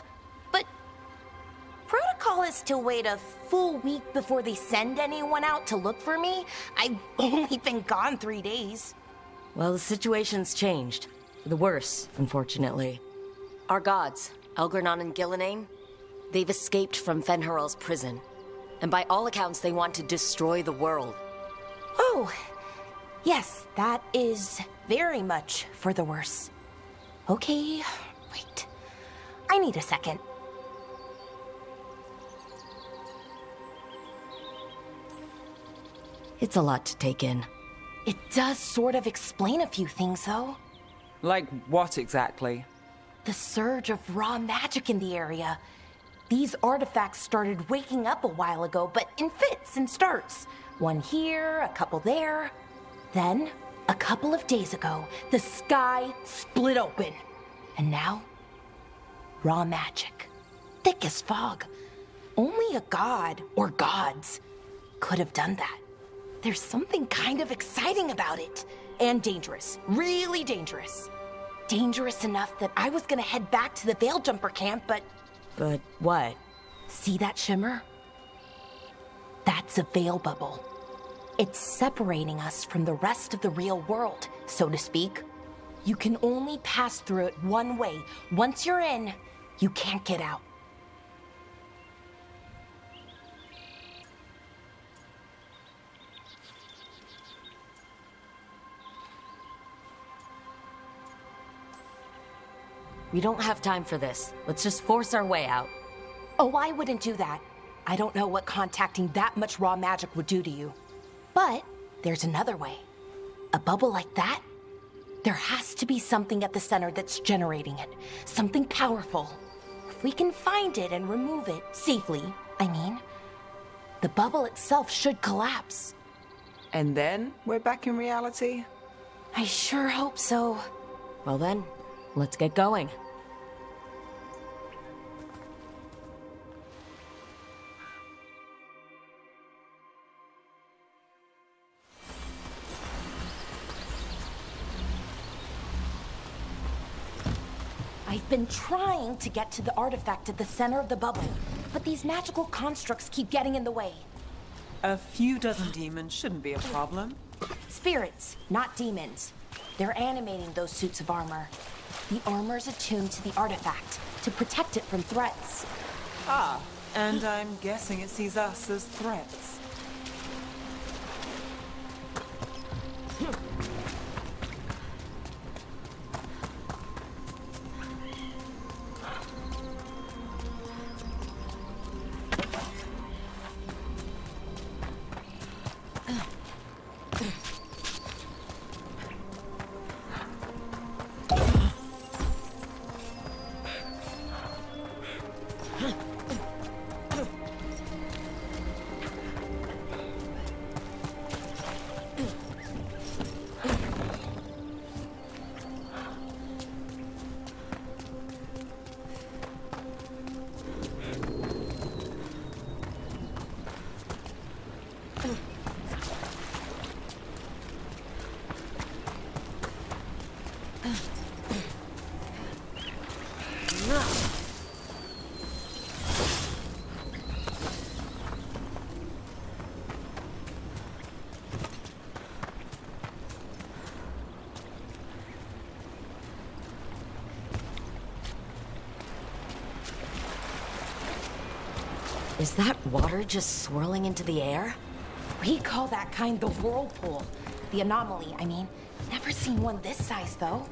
But protocol is to wait a full week before they send anyone out to look for me. I've only been gone 3 days. Well, the situation's changed. For the worse, unfortunately. Our gods, Elgornon and Gillenane, they've escaped from Fenharal's prison. And by all accounts, they want to destroy the world. Oh, yes, that is very much for the worse. Okay, wait. I need a second. It's a lot to take in. It does sort of explain a few things, though. Like what exactly? The surge of raw magic in the area. These artifacts started waking up a while ago, but in fits and starts. One here, a couple there. Then, a couple of days ago, the sky split open. And now, raw magic. Thick as fog. Only a god, or gods, could have done that. There's something kind of exciting about it. And dangerous. Really dangerous. Dangerous enough that I was gonna head back to the Veil Jumper camp, but... But what? See that shimmer? That's a veil bubble. It's separating us from the rest of the real world, so to speak. You can only pass through it one way. Once you're in, you can't get out. We don't have time for this. Let's just force our way out. Oh, I wouldn't do that. I don't know what contacting that much raw magic would do to you. But there's another way. A bubble like that? There has to be something at the center that's generating it. Something powerful. If we can find it and remove it, safely, I mean, the bubble itself should collapse. And then we're back in reality? I sure hope so. Well then, let's get going. I've been trying to get to the artifact at the center of the bubble, but these magical constructs keep getting in the way. A few dozen demons shouldn't be a problem. Spirits, not demons. They're animating those suits of armor. The armor's attuned to the artifact to protect it from threats. Ah, and I'm guessing it sees us as threats. Is that water just swirling into the air? We call that kind the whirlpool. The anomaly, I mean. Never seen one this size, though.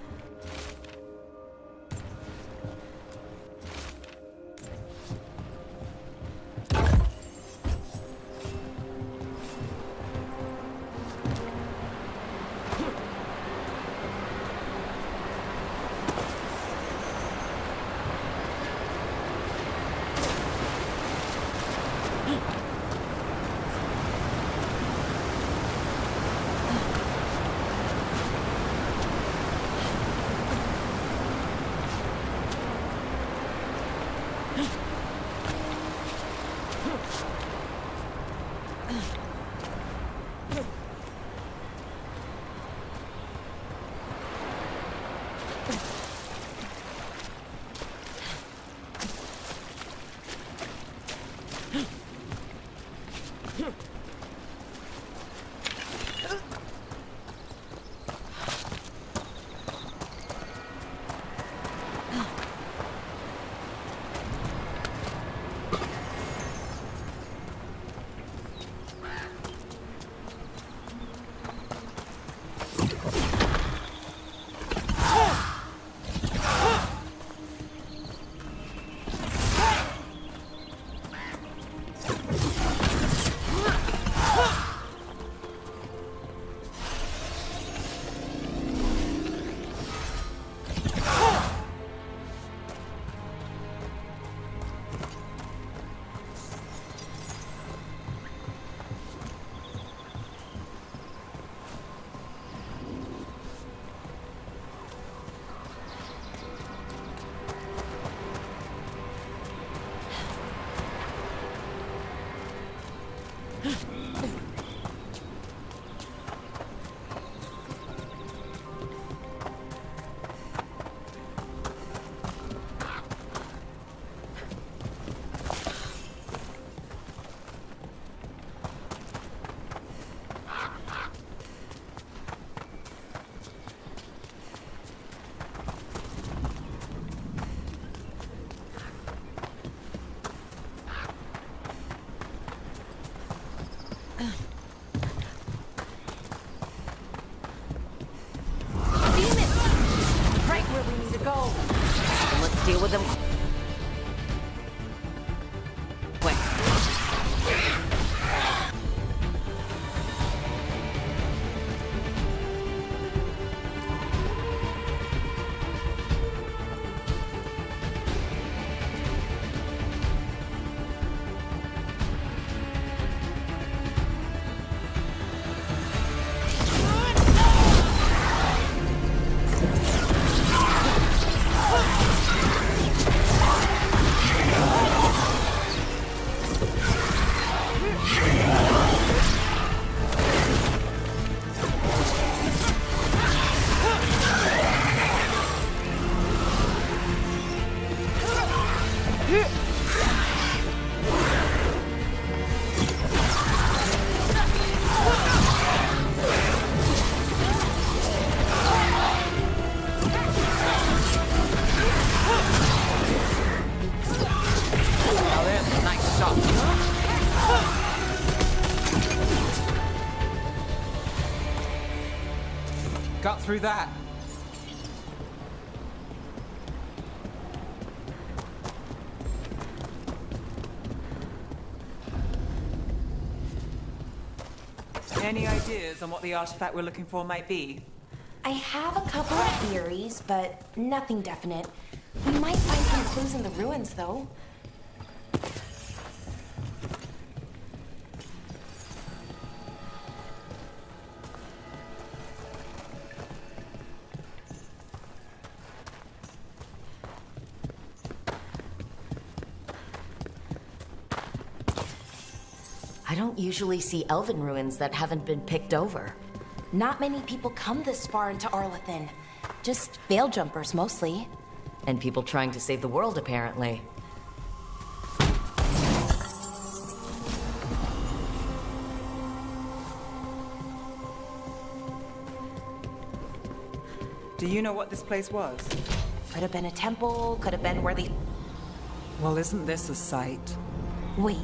Deal with them quick. Got through that. Any ideas on what the artifact we're looking for might be? I have a couple of theories, but nothing definite. We might find some clues in the ruins, though. I don't usually see elven ruins that haven't been picked over. Not many people come this far into Arlathan. Just veil jumpers, mostly. And people trying to save the world, apparently. Do you know what this place was? Could have been a temple, could have been where the... Well, isn't this a site? Wait,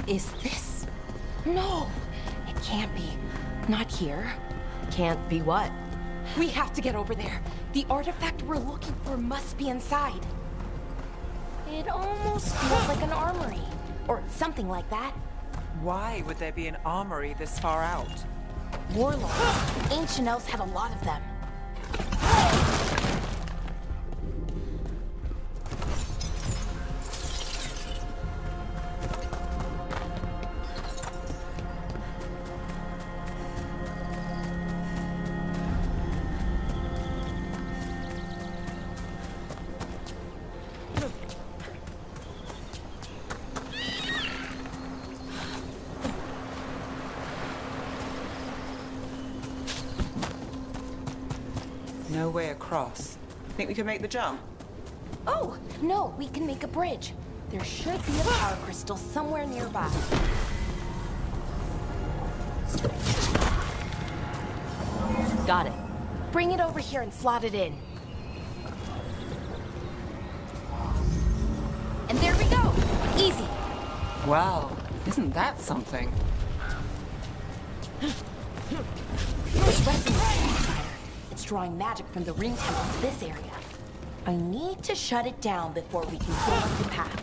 is this? No, it can't be. Not here. Can't be what? We have to get over there. The artifact we're looking for must be inside. It almost feels like an armory, or something like that. Why would there be an armory this far out? Warlords. Ancient elves had a lot of them. No way across. Think we can make the jump? Oh, no, we can make a bridge. There should be a power crystal somewhere nearby. Got it. Bring it over here and slot it in. And there we go. Easy. Wow, isn't that something? It's drawing magic from the ring temple to this area. I need to shut it down before we can go up the path.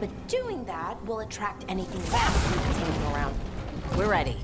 But doing that will attract anything bad that's hanging around. We're ready.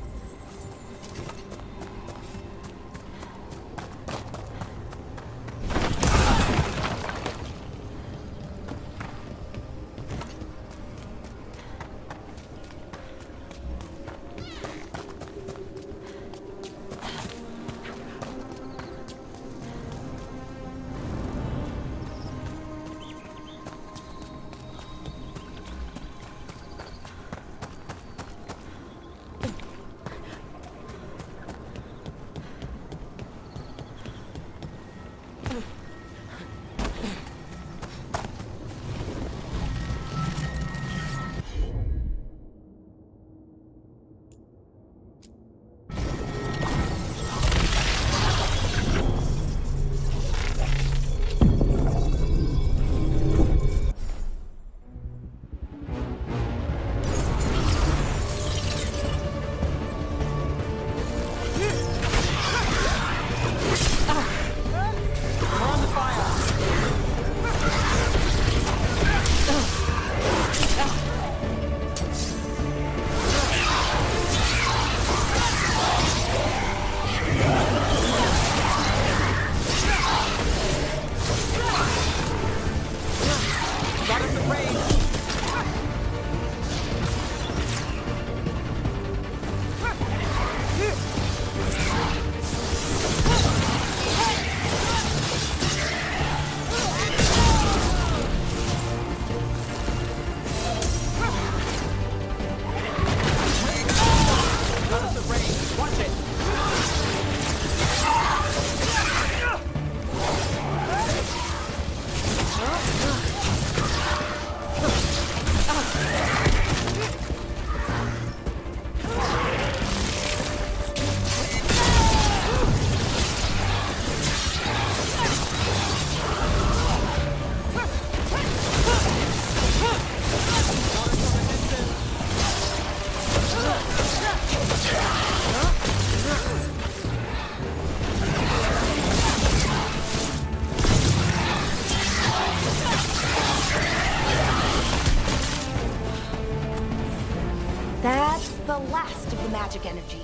That's the last of the magic energy.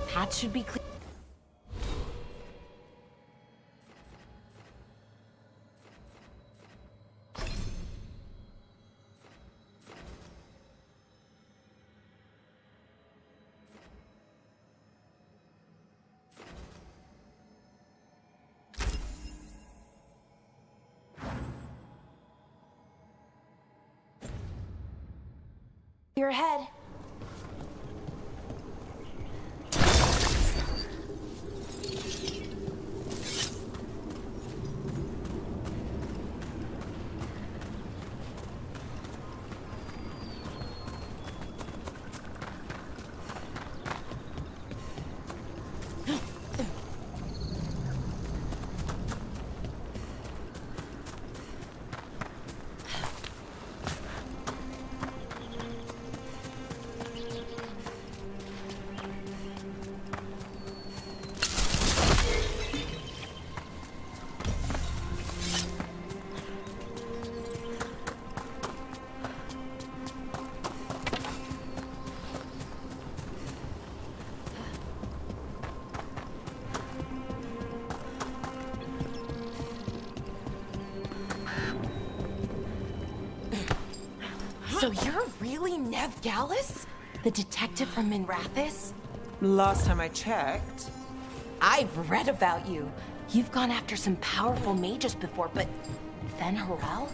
Path should be clear. You're ahead. So you're really Nev Gallus? The detective from Minrathis? Last time I checked. I've read about you. You've gone after some powerful mages before, but Fen Harel?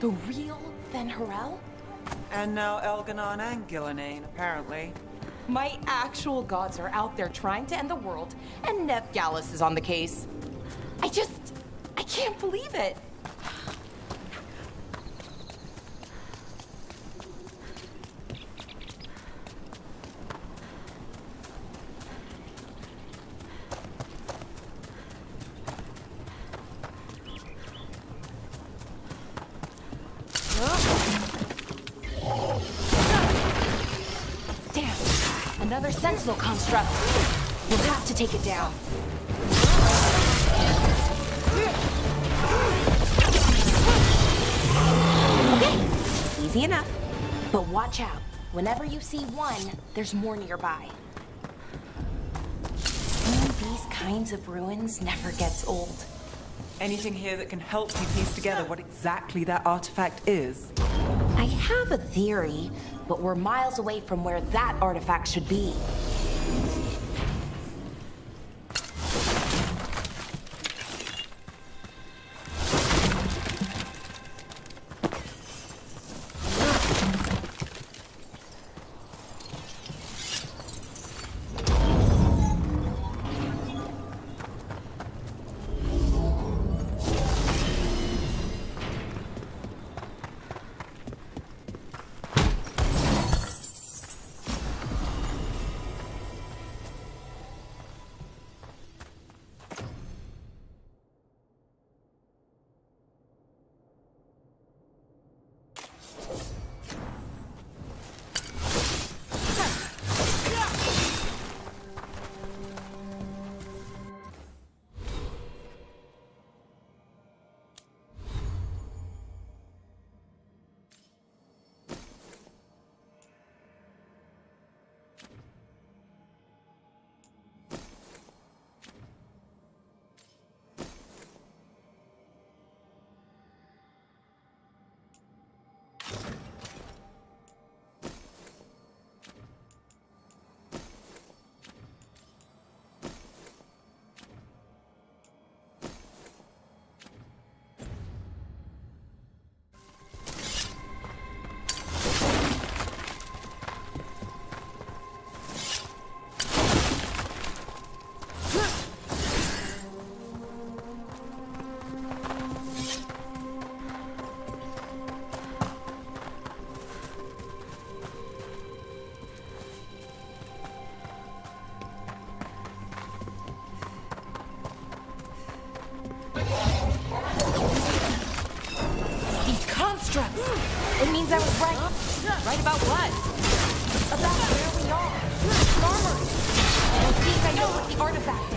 The real Fen Harel? And now Elganon and Gillinane, apparently. My actual gods are out there trying to end the world, and Nev Gallus is on the case. I can't believe it. Damn, another sentinel construct. We'll have to take it down. Okay, easy enough. But watch out. Whenever you see one, there's more nearby. Seeing these kinds of ruins never gets old. Anything here that can help you piece together what exactly that artifact is? I have a theory, but we're miles away from where that artifact should be. It means I was right. Right about what? About where we are. The armory. I think I know what the artifact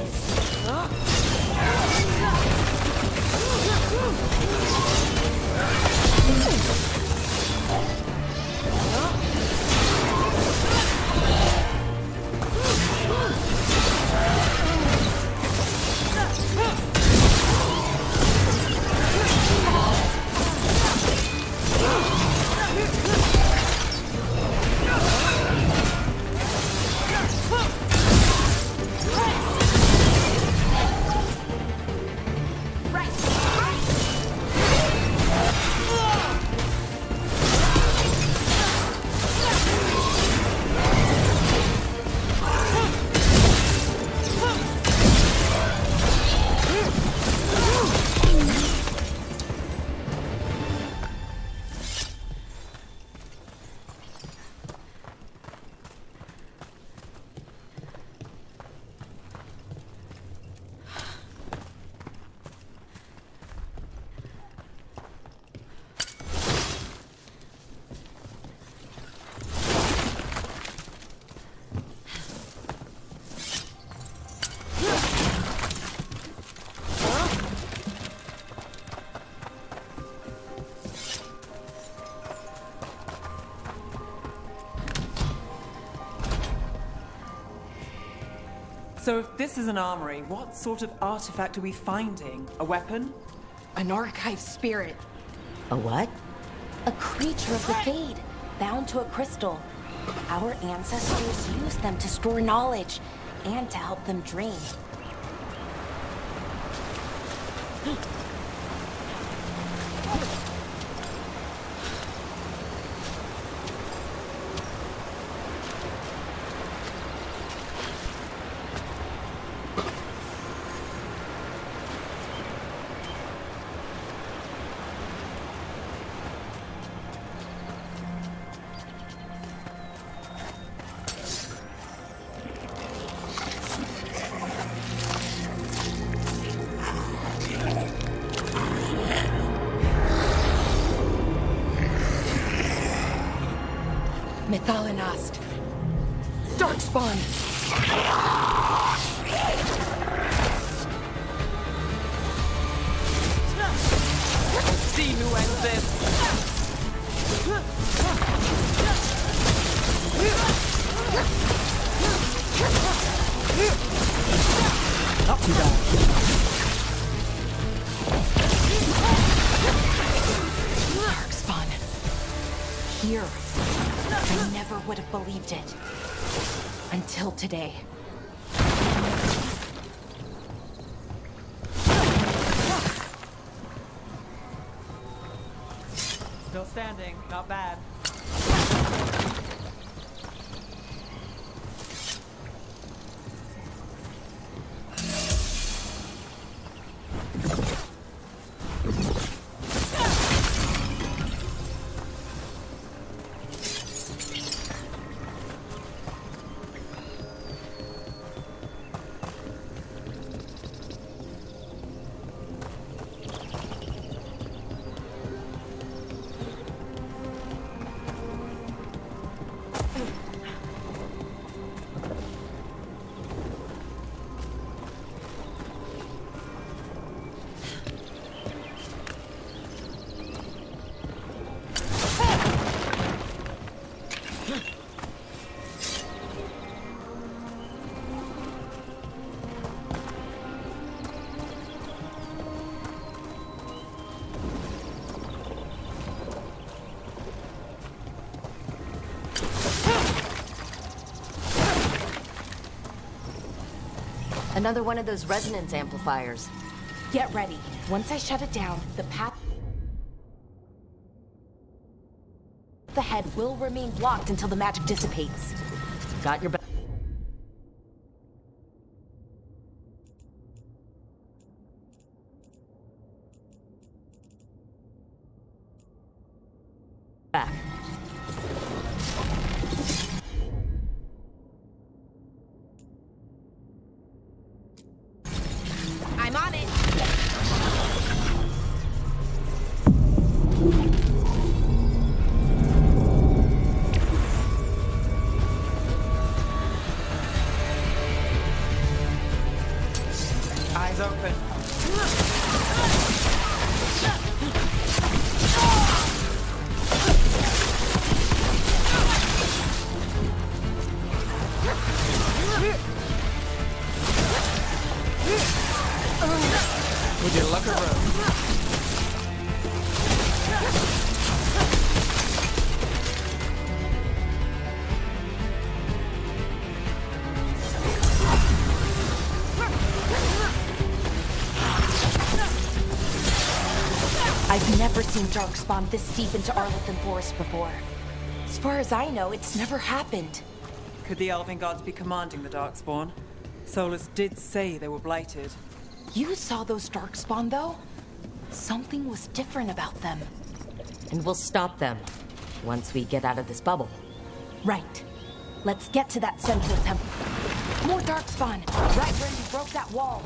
So if this is an armory, what sort of artifact are we finding? A weapon? An archive spirit. A what? A creature of the Fade, bound to a crystal. Our ancestors used them to store knowledge and to help them dream. Methalinast. Darkspawn. See who ends this. Not too bad. Darkspawn. Here. I never would have believed it. Until today. Still standing, not bad. Another one of those resonance amplifiers. Get ready. Once I shut it down, the path ahead will remain blocked until the magic dissipates. Got your back. I'm on it. Eyes open. Would you look around? I've never seen Darkspawn this deep into Arlithan Forest before. As far as I know, it's never happened. Could the Elven Gods be commanding the Darkspawn? Solus did say they were blighted. You saw those Darkspawn, though? Something was different about them. And we'll stop them once we get out of this bubble. Right. Let's get to that central temple. More Darkspawn, right where you broke that wall.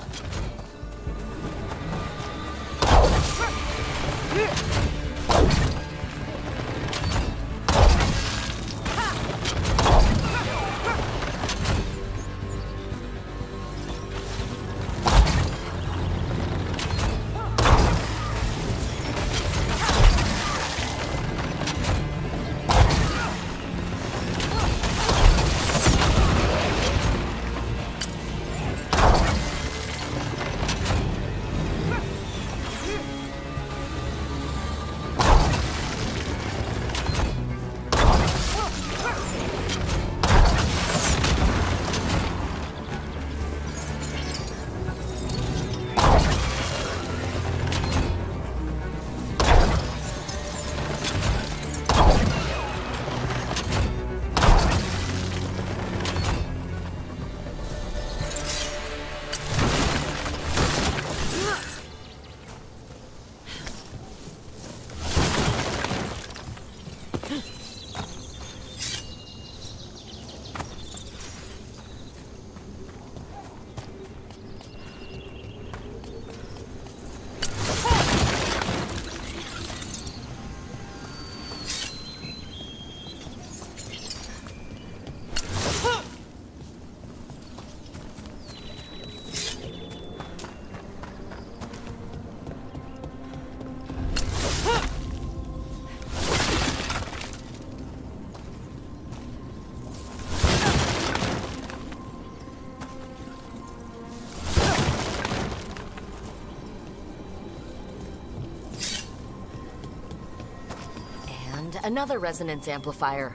And another resonance amplifier.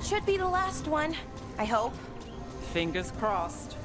Should be the last one, I hope. Fingers crossed.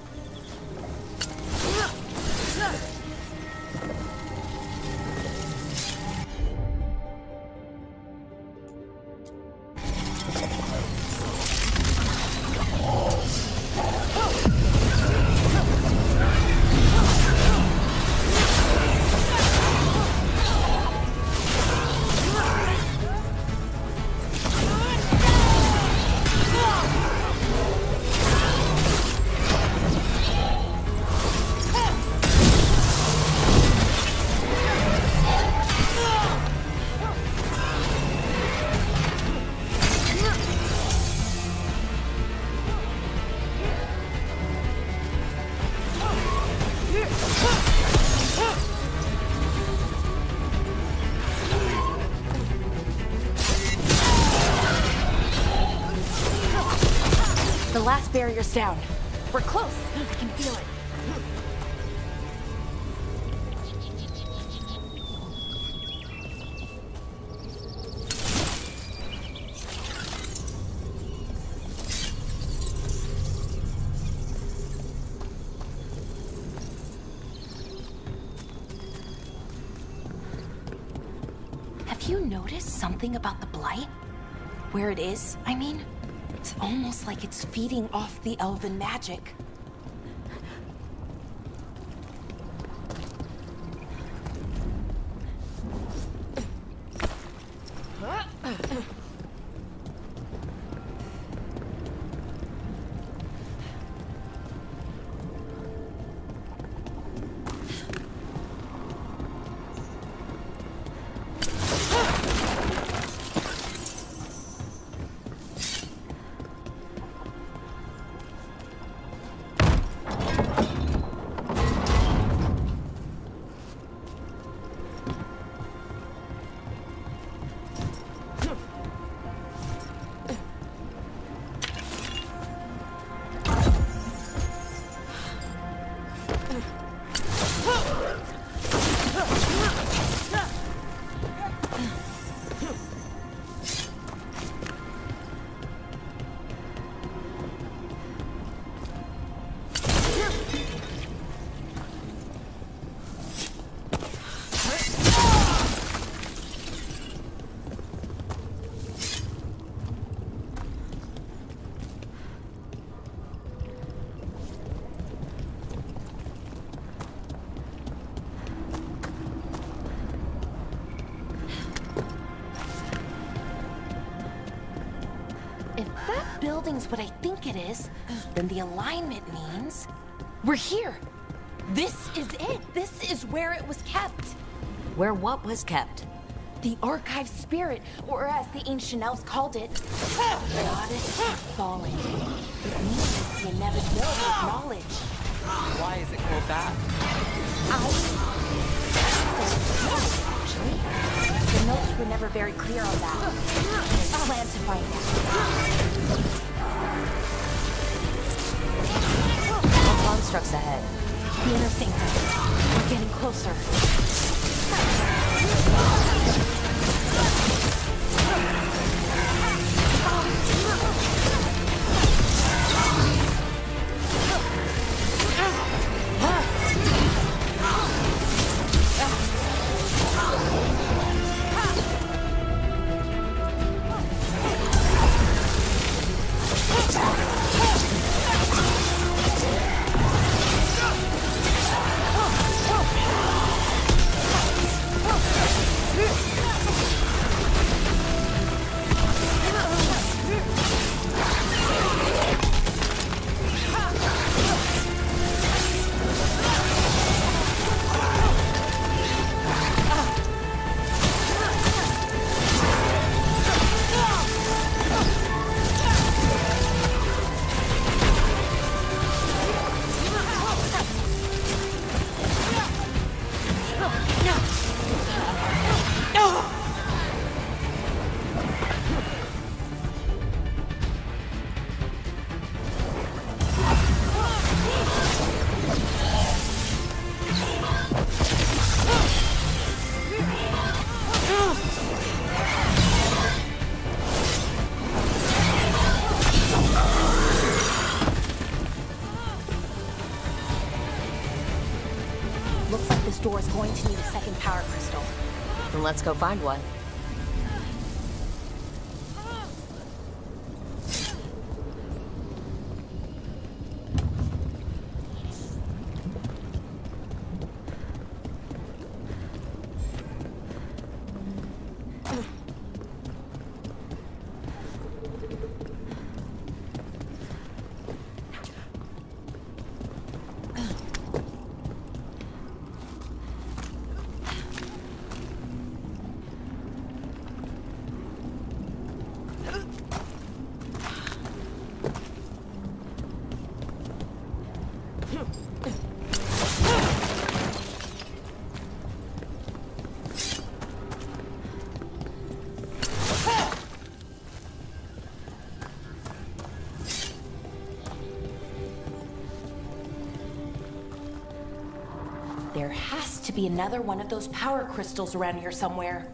The last barrier's down. We're close. I can feel it. Have you noticed something about the blight? Where it is, I mean? It's almost like it's feeding off the elven magic. If that building's what I think it is, then the alignment means we're here. This is it. This is where it was kept. Where what was kept? The archive spirit, or as the ancient elves called it, goddess of falling. It means the inevitability of knowledge. Why is it called that? Actually, the notes were never very clear on that. I plan to find out. What constructs ahead? The inner sanctum. We're getting closer. going to need a second power crystal. Then let's go find one. There has to be another one of those power crystals around here somewhere.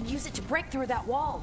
could use it to break through that wall.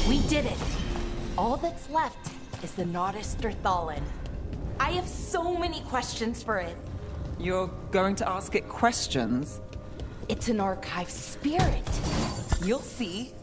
We did it! All that's left is the Nautisterthallen. I have so many questions for it. You're going to ask it questions? It's an archive spirit. You'll see.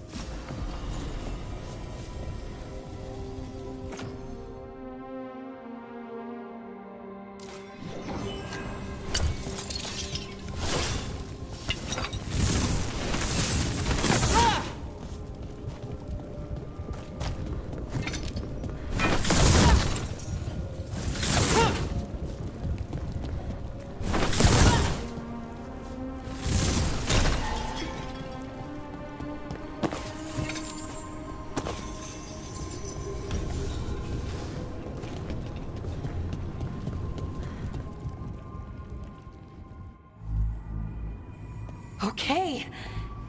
Okay,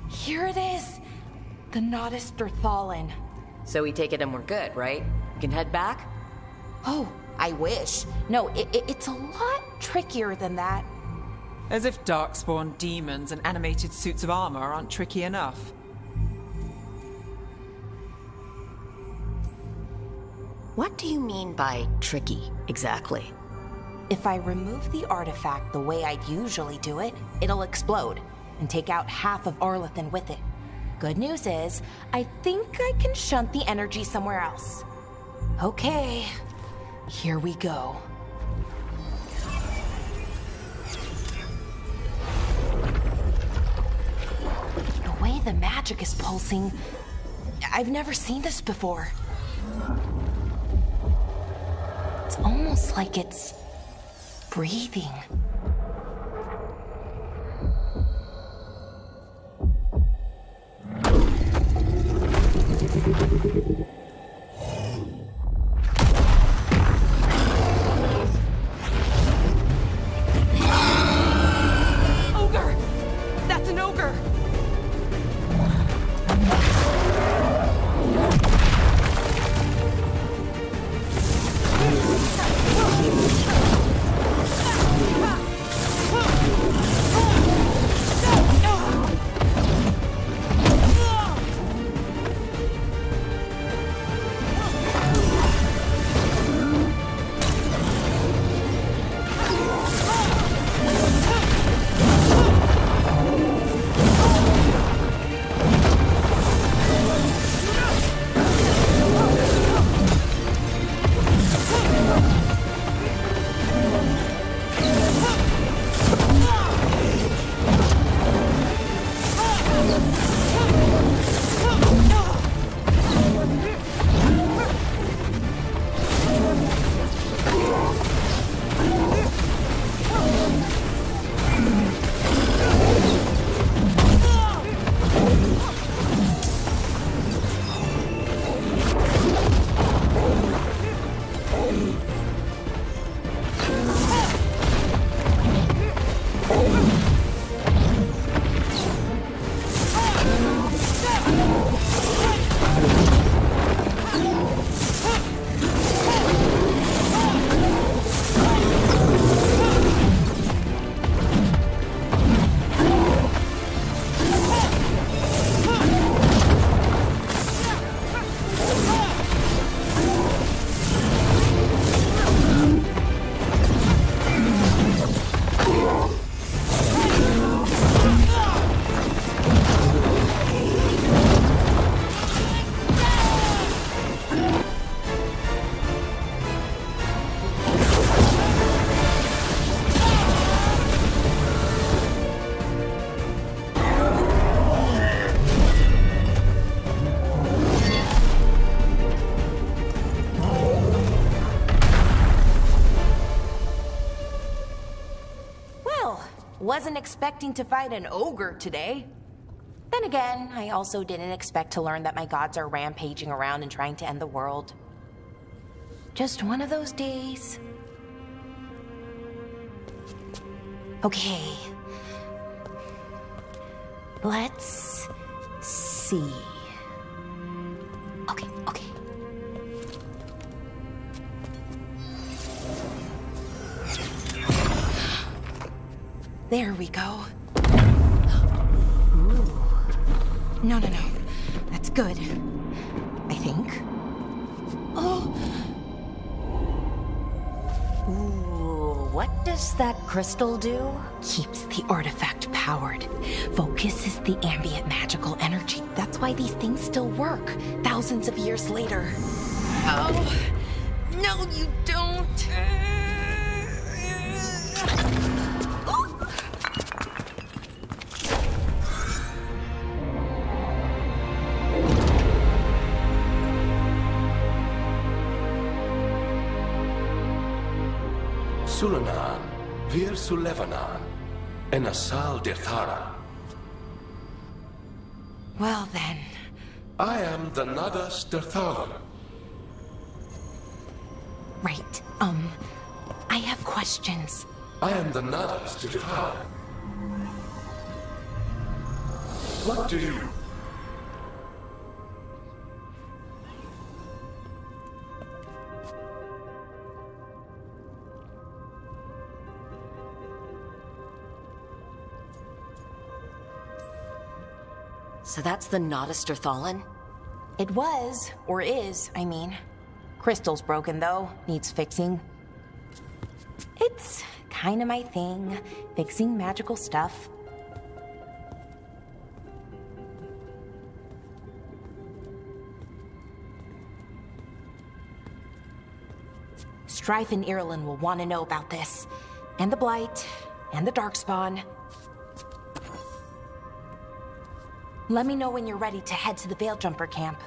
here it is. The Nautisterthallen. So we take it and we're good, right? We can head back? Oh, I wish. No, it's a lot trickier than that. As if darkspawn demons and animated suits of armor aren't tricky enough. What do you mean by tricky, exactly? If I remove the artifact the way I'd usually do it, it'll explode and take out half of Arlathan with it. Good news is, I think I can shunt the energy somewhere else. Okay, here we go. The way the magic is pulsing, I've never seen this before. It's almost like it's breathing. Ogre! That's an ogre! wasn't expecting to fight an ogre today. Then again, I also didn't expect to learn that my gods are rampaging around and trying to end the world. Just one of those days. Okay. Let's see. Okay. There we go. Ooh. No. That's good. I think. Oh. Ooh, what does that crystal do? Keeps the artifact powered. Focuses the ambient magical energy. That's why these things still work, thousands of years later. Oh. No, you don't. Sulanan, Vir Sulevanan, and Asal Dirthara. Well then. I am the Nadas Dirthalan. Right. I have questions. I am the Nadas Dirthalan. What do you... So that's the Notister Thalin? It was, or is, I mean. Crystal's broken though, needs fixing. It's kinda my thing, fixing magical stuff. Strife and Irulan will want to know about this. And the Blight, and the Darkspawn. Let me know when you're ready to head to the Veil Jumper camp.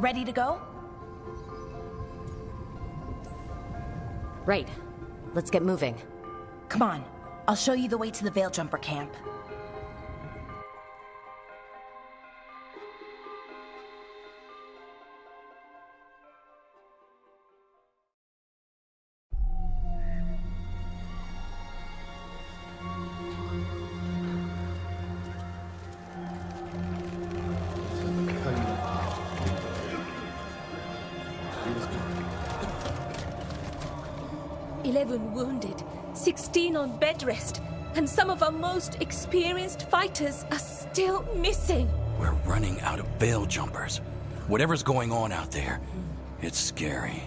Ready to go? Right. Let's get moving. Come on. I'll show you the way to the Veil Jumper camp. Wounded, 16 on bed rest, and some of our most experienced fighters are still missing. We're running out of veil jumpers. Whatever's going on out there, it's scary.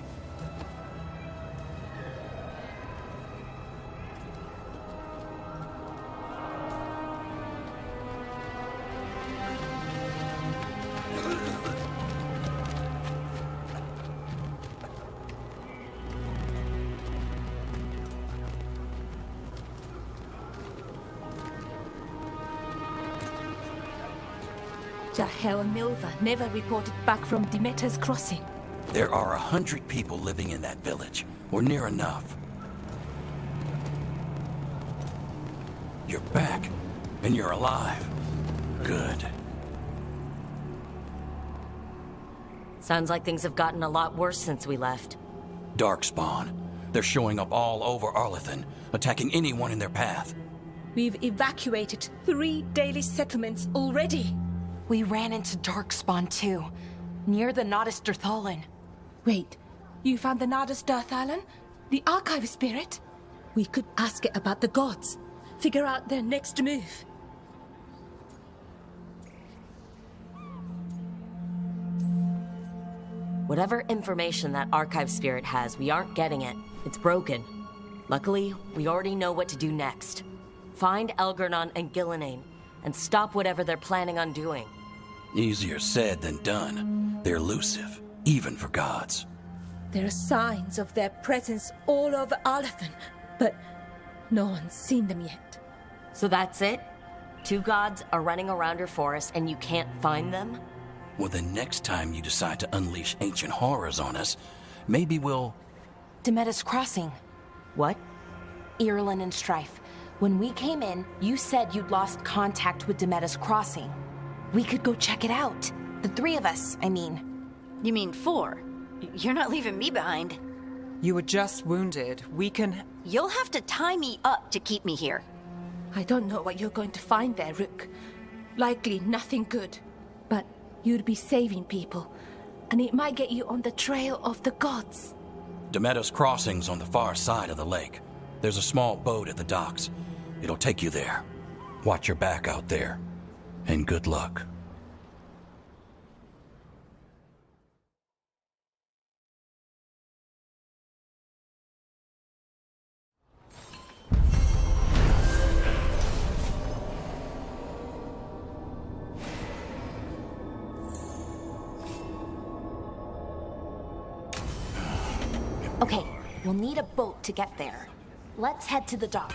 Jahel and Milva never reported back from Demeter's crossing. There are 100 people living in that village, or near enough. You're back, and you're alive. Good. Sounds like things have gotten a lot worse since we left. Darkspawn. They're showing up all over Arlethan, attacking anyone in their path. We've evacuated 3 daily settlements already. We ran into Darkspawn too, near the Nodus Dirthalan. Wait, you found the Nodus Dirthalan? The archive spirit? We could ask it about the gods. Figure out their next move. Whatever information that archive spirit has, we aren't getting it. It's broken. Luckily, we already know what to do next. Find Elgernon and Gillenane, and stop whatever they're planning on doing. Easier said than done. They're elusive, even for gods. There are signs of their presence all over Arlethan, but no one's seen them yet. So that's it? 2 gods are running around your forest and you can't find them? Well, the next time you decide to unleash ancient horrors on us, maybe we'll... Demeter's Crossing. What? Irulan and Strife. When we came in, you said you'd lost contact with Demeter's Crossing. We could go check it out. The 3 of us, I mean. You mean 4? You're not leaving me behind. You were just wounded. We can... You'll have to tie me up to keep me here. I don't know what you're going to find there, Rook. Likely nothing good. But you'd be saving people, and it might get you on the trail of the gods. Demeter's Crossing's on the far side of the lake. There's a small boat at the docks. It'll take you there. Watch your back out there. And good luck. Okay, we'll need a boat to get there. Let's head to the dock.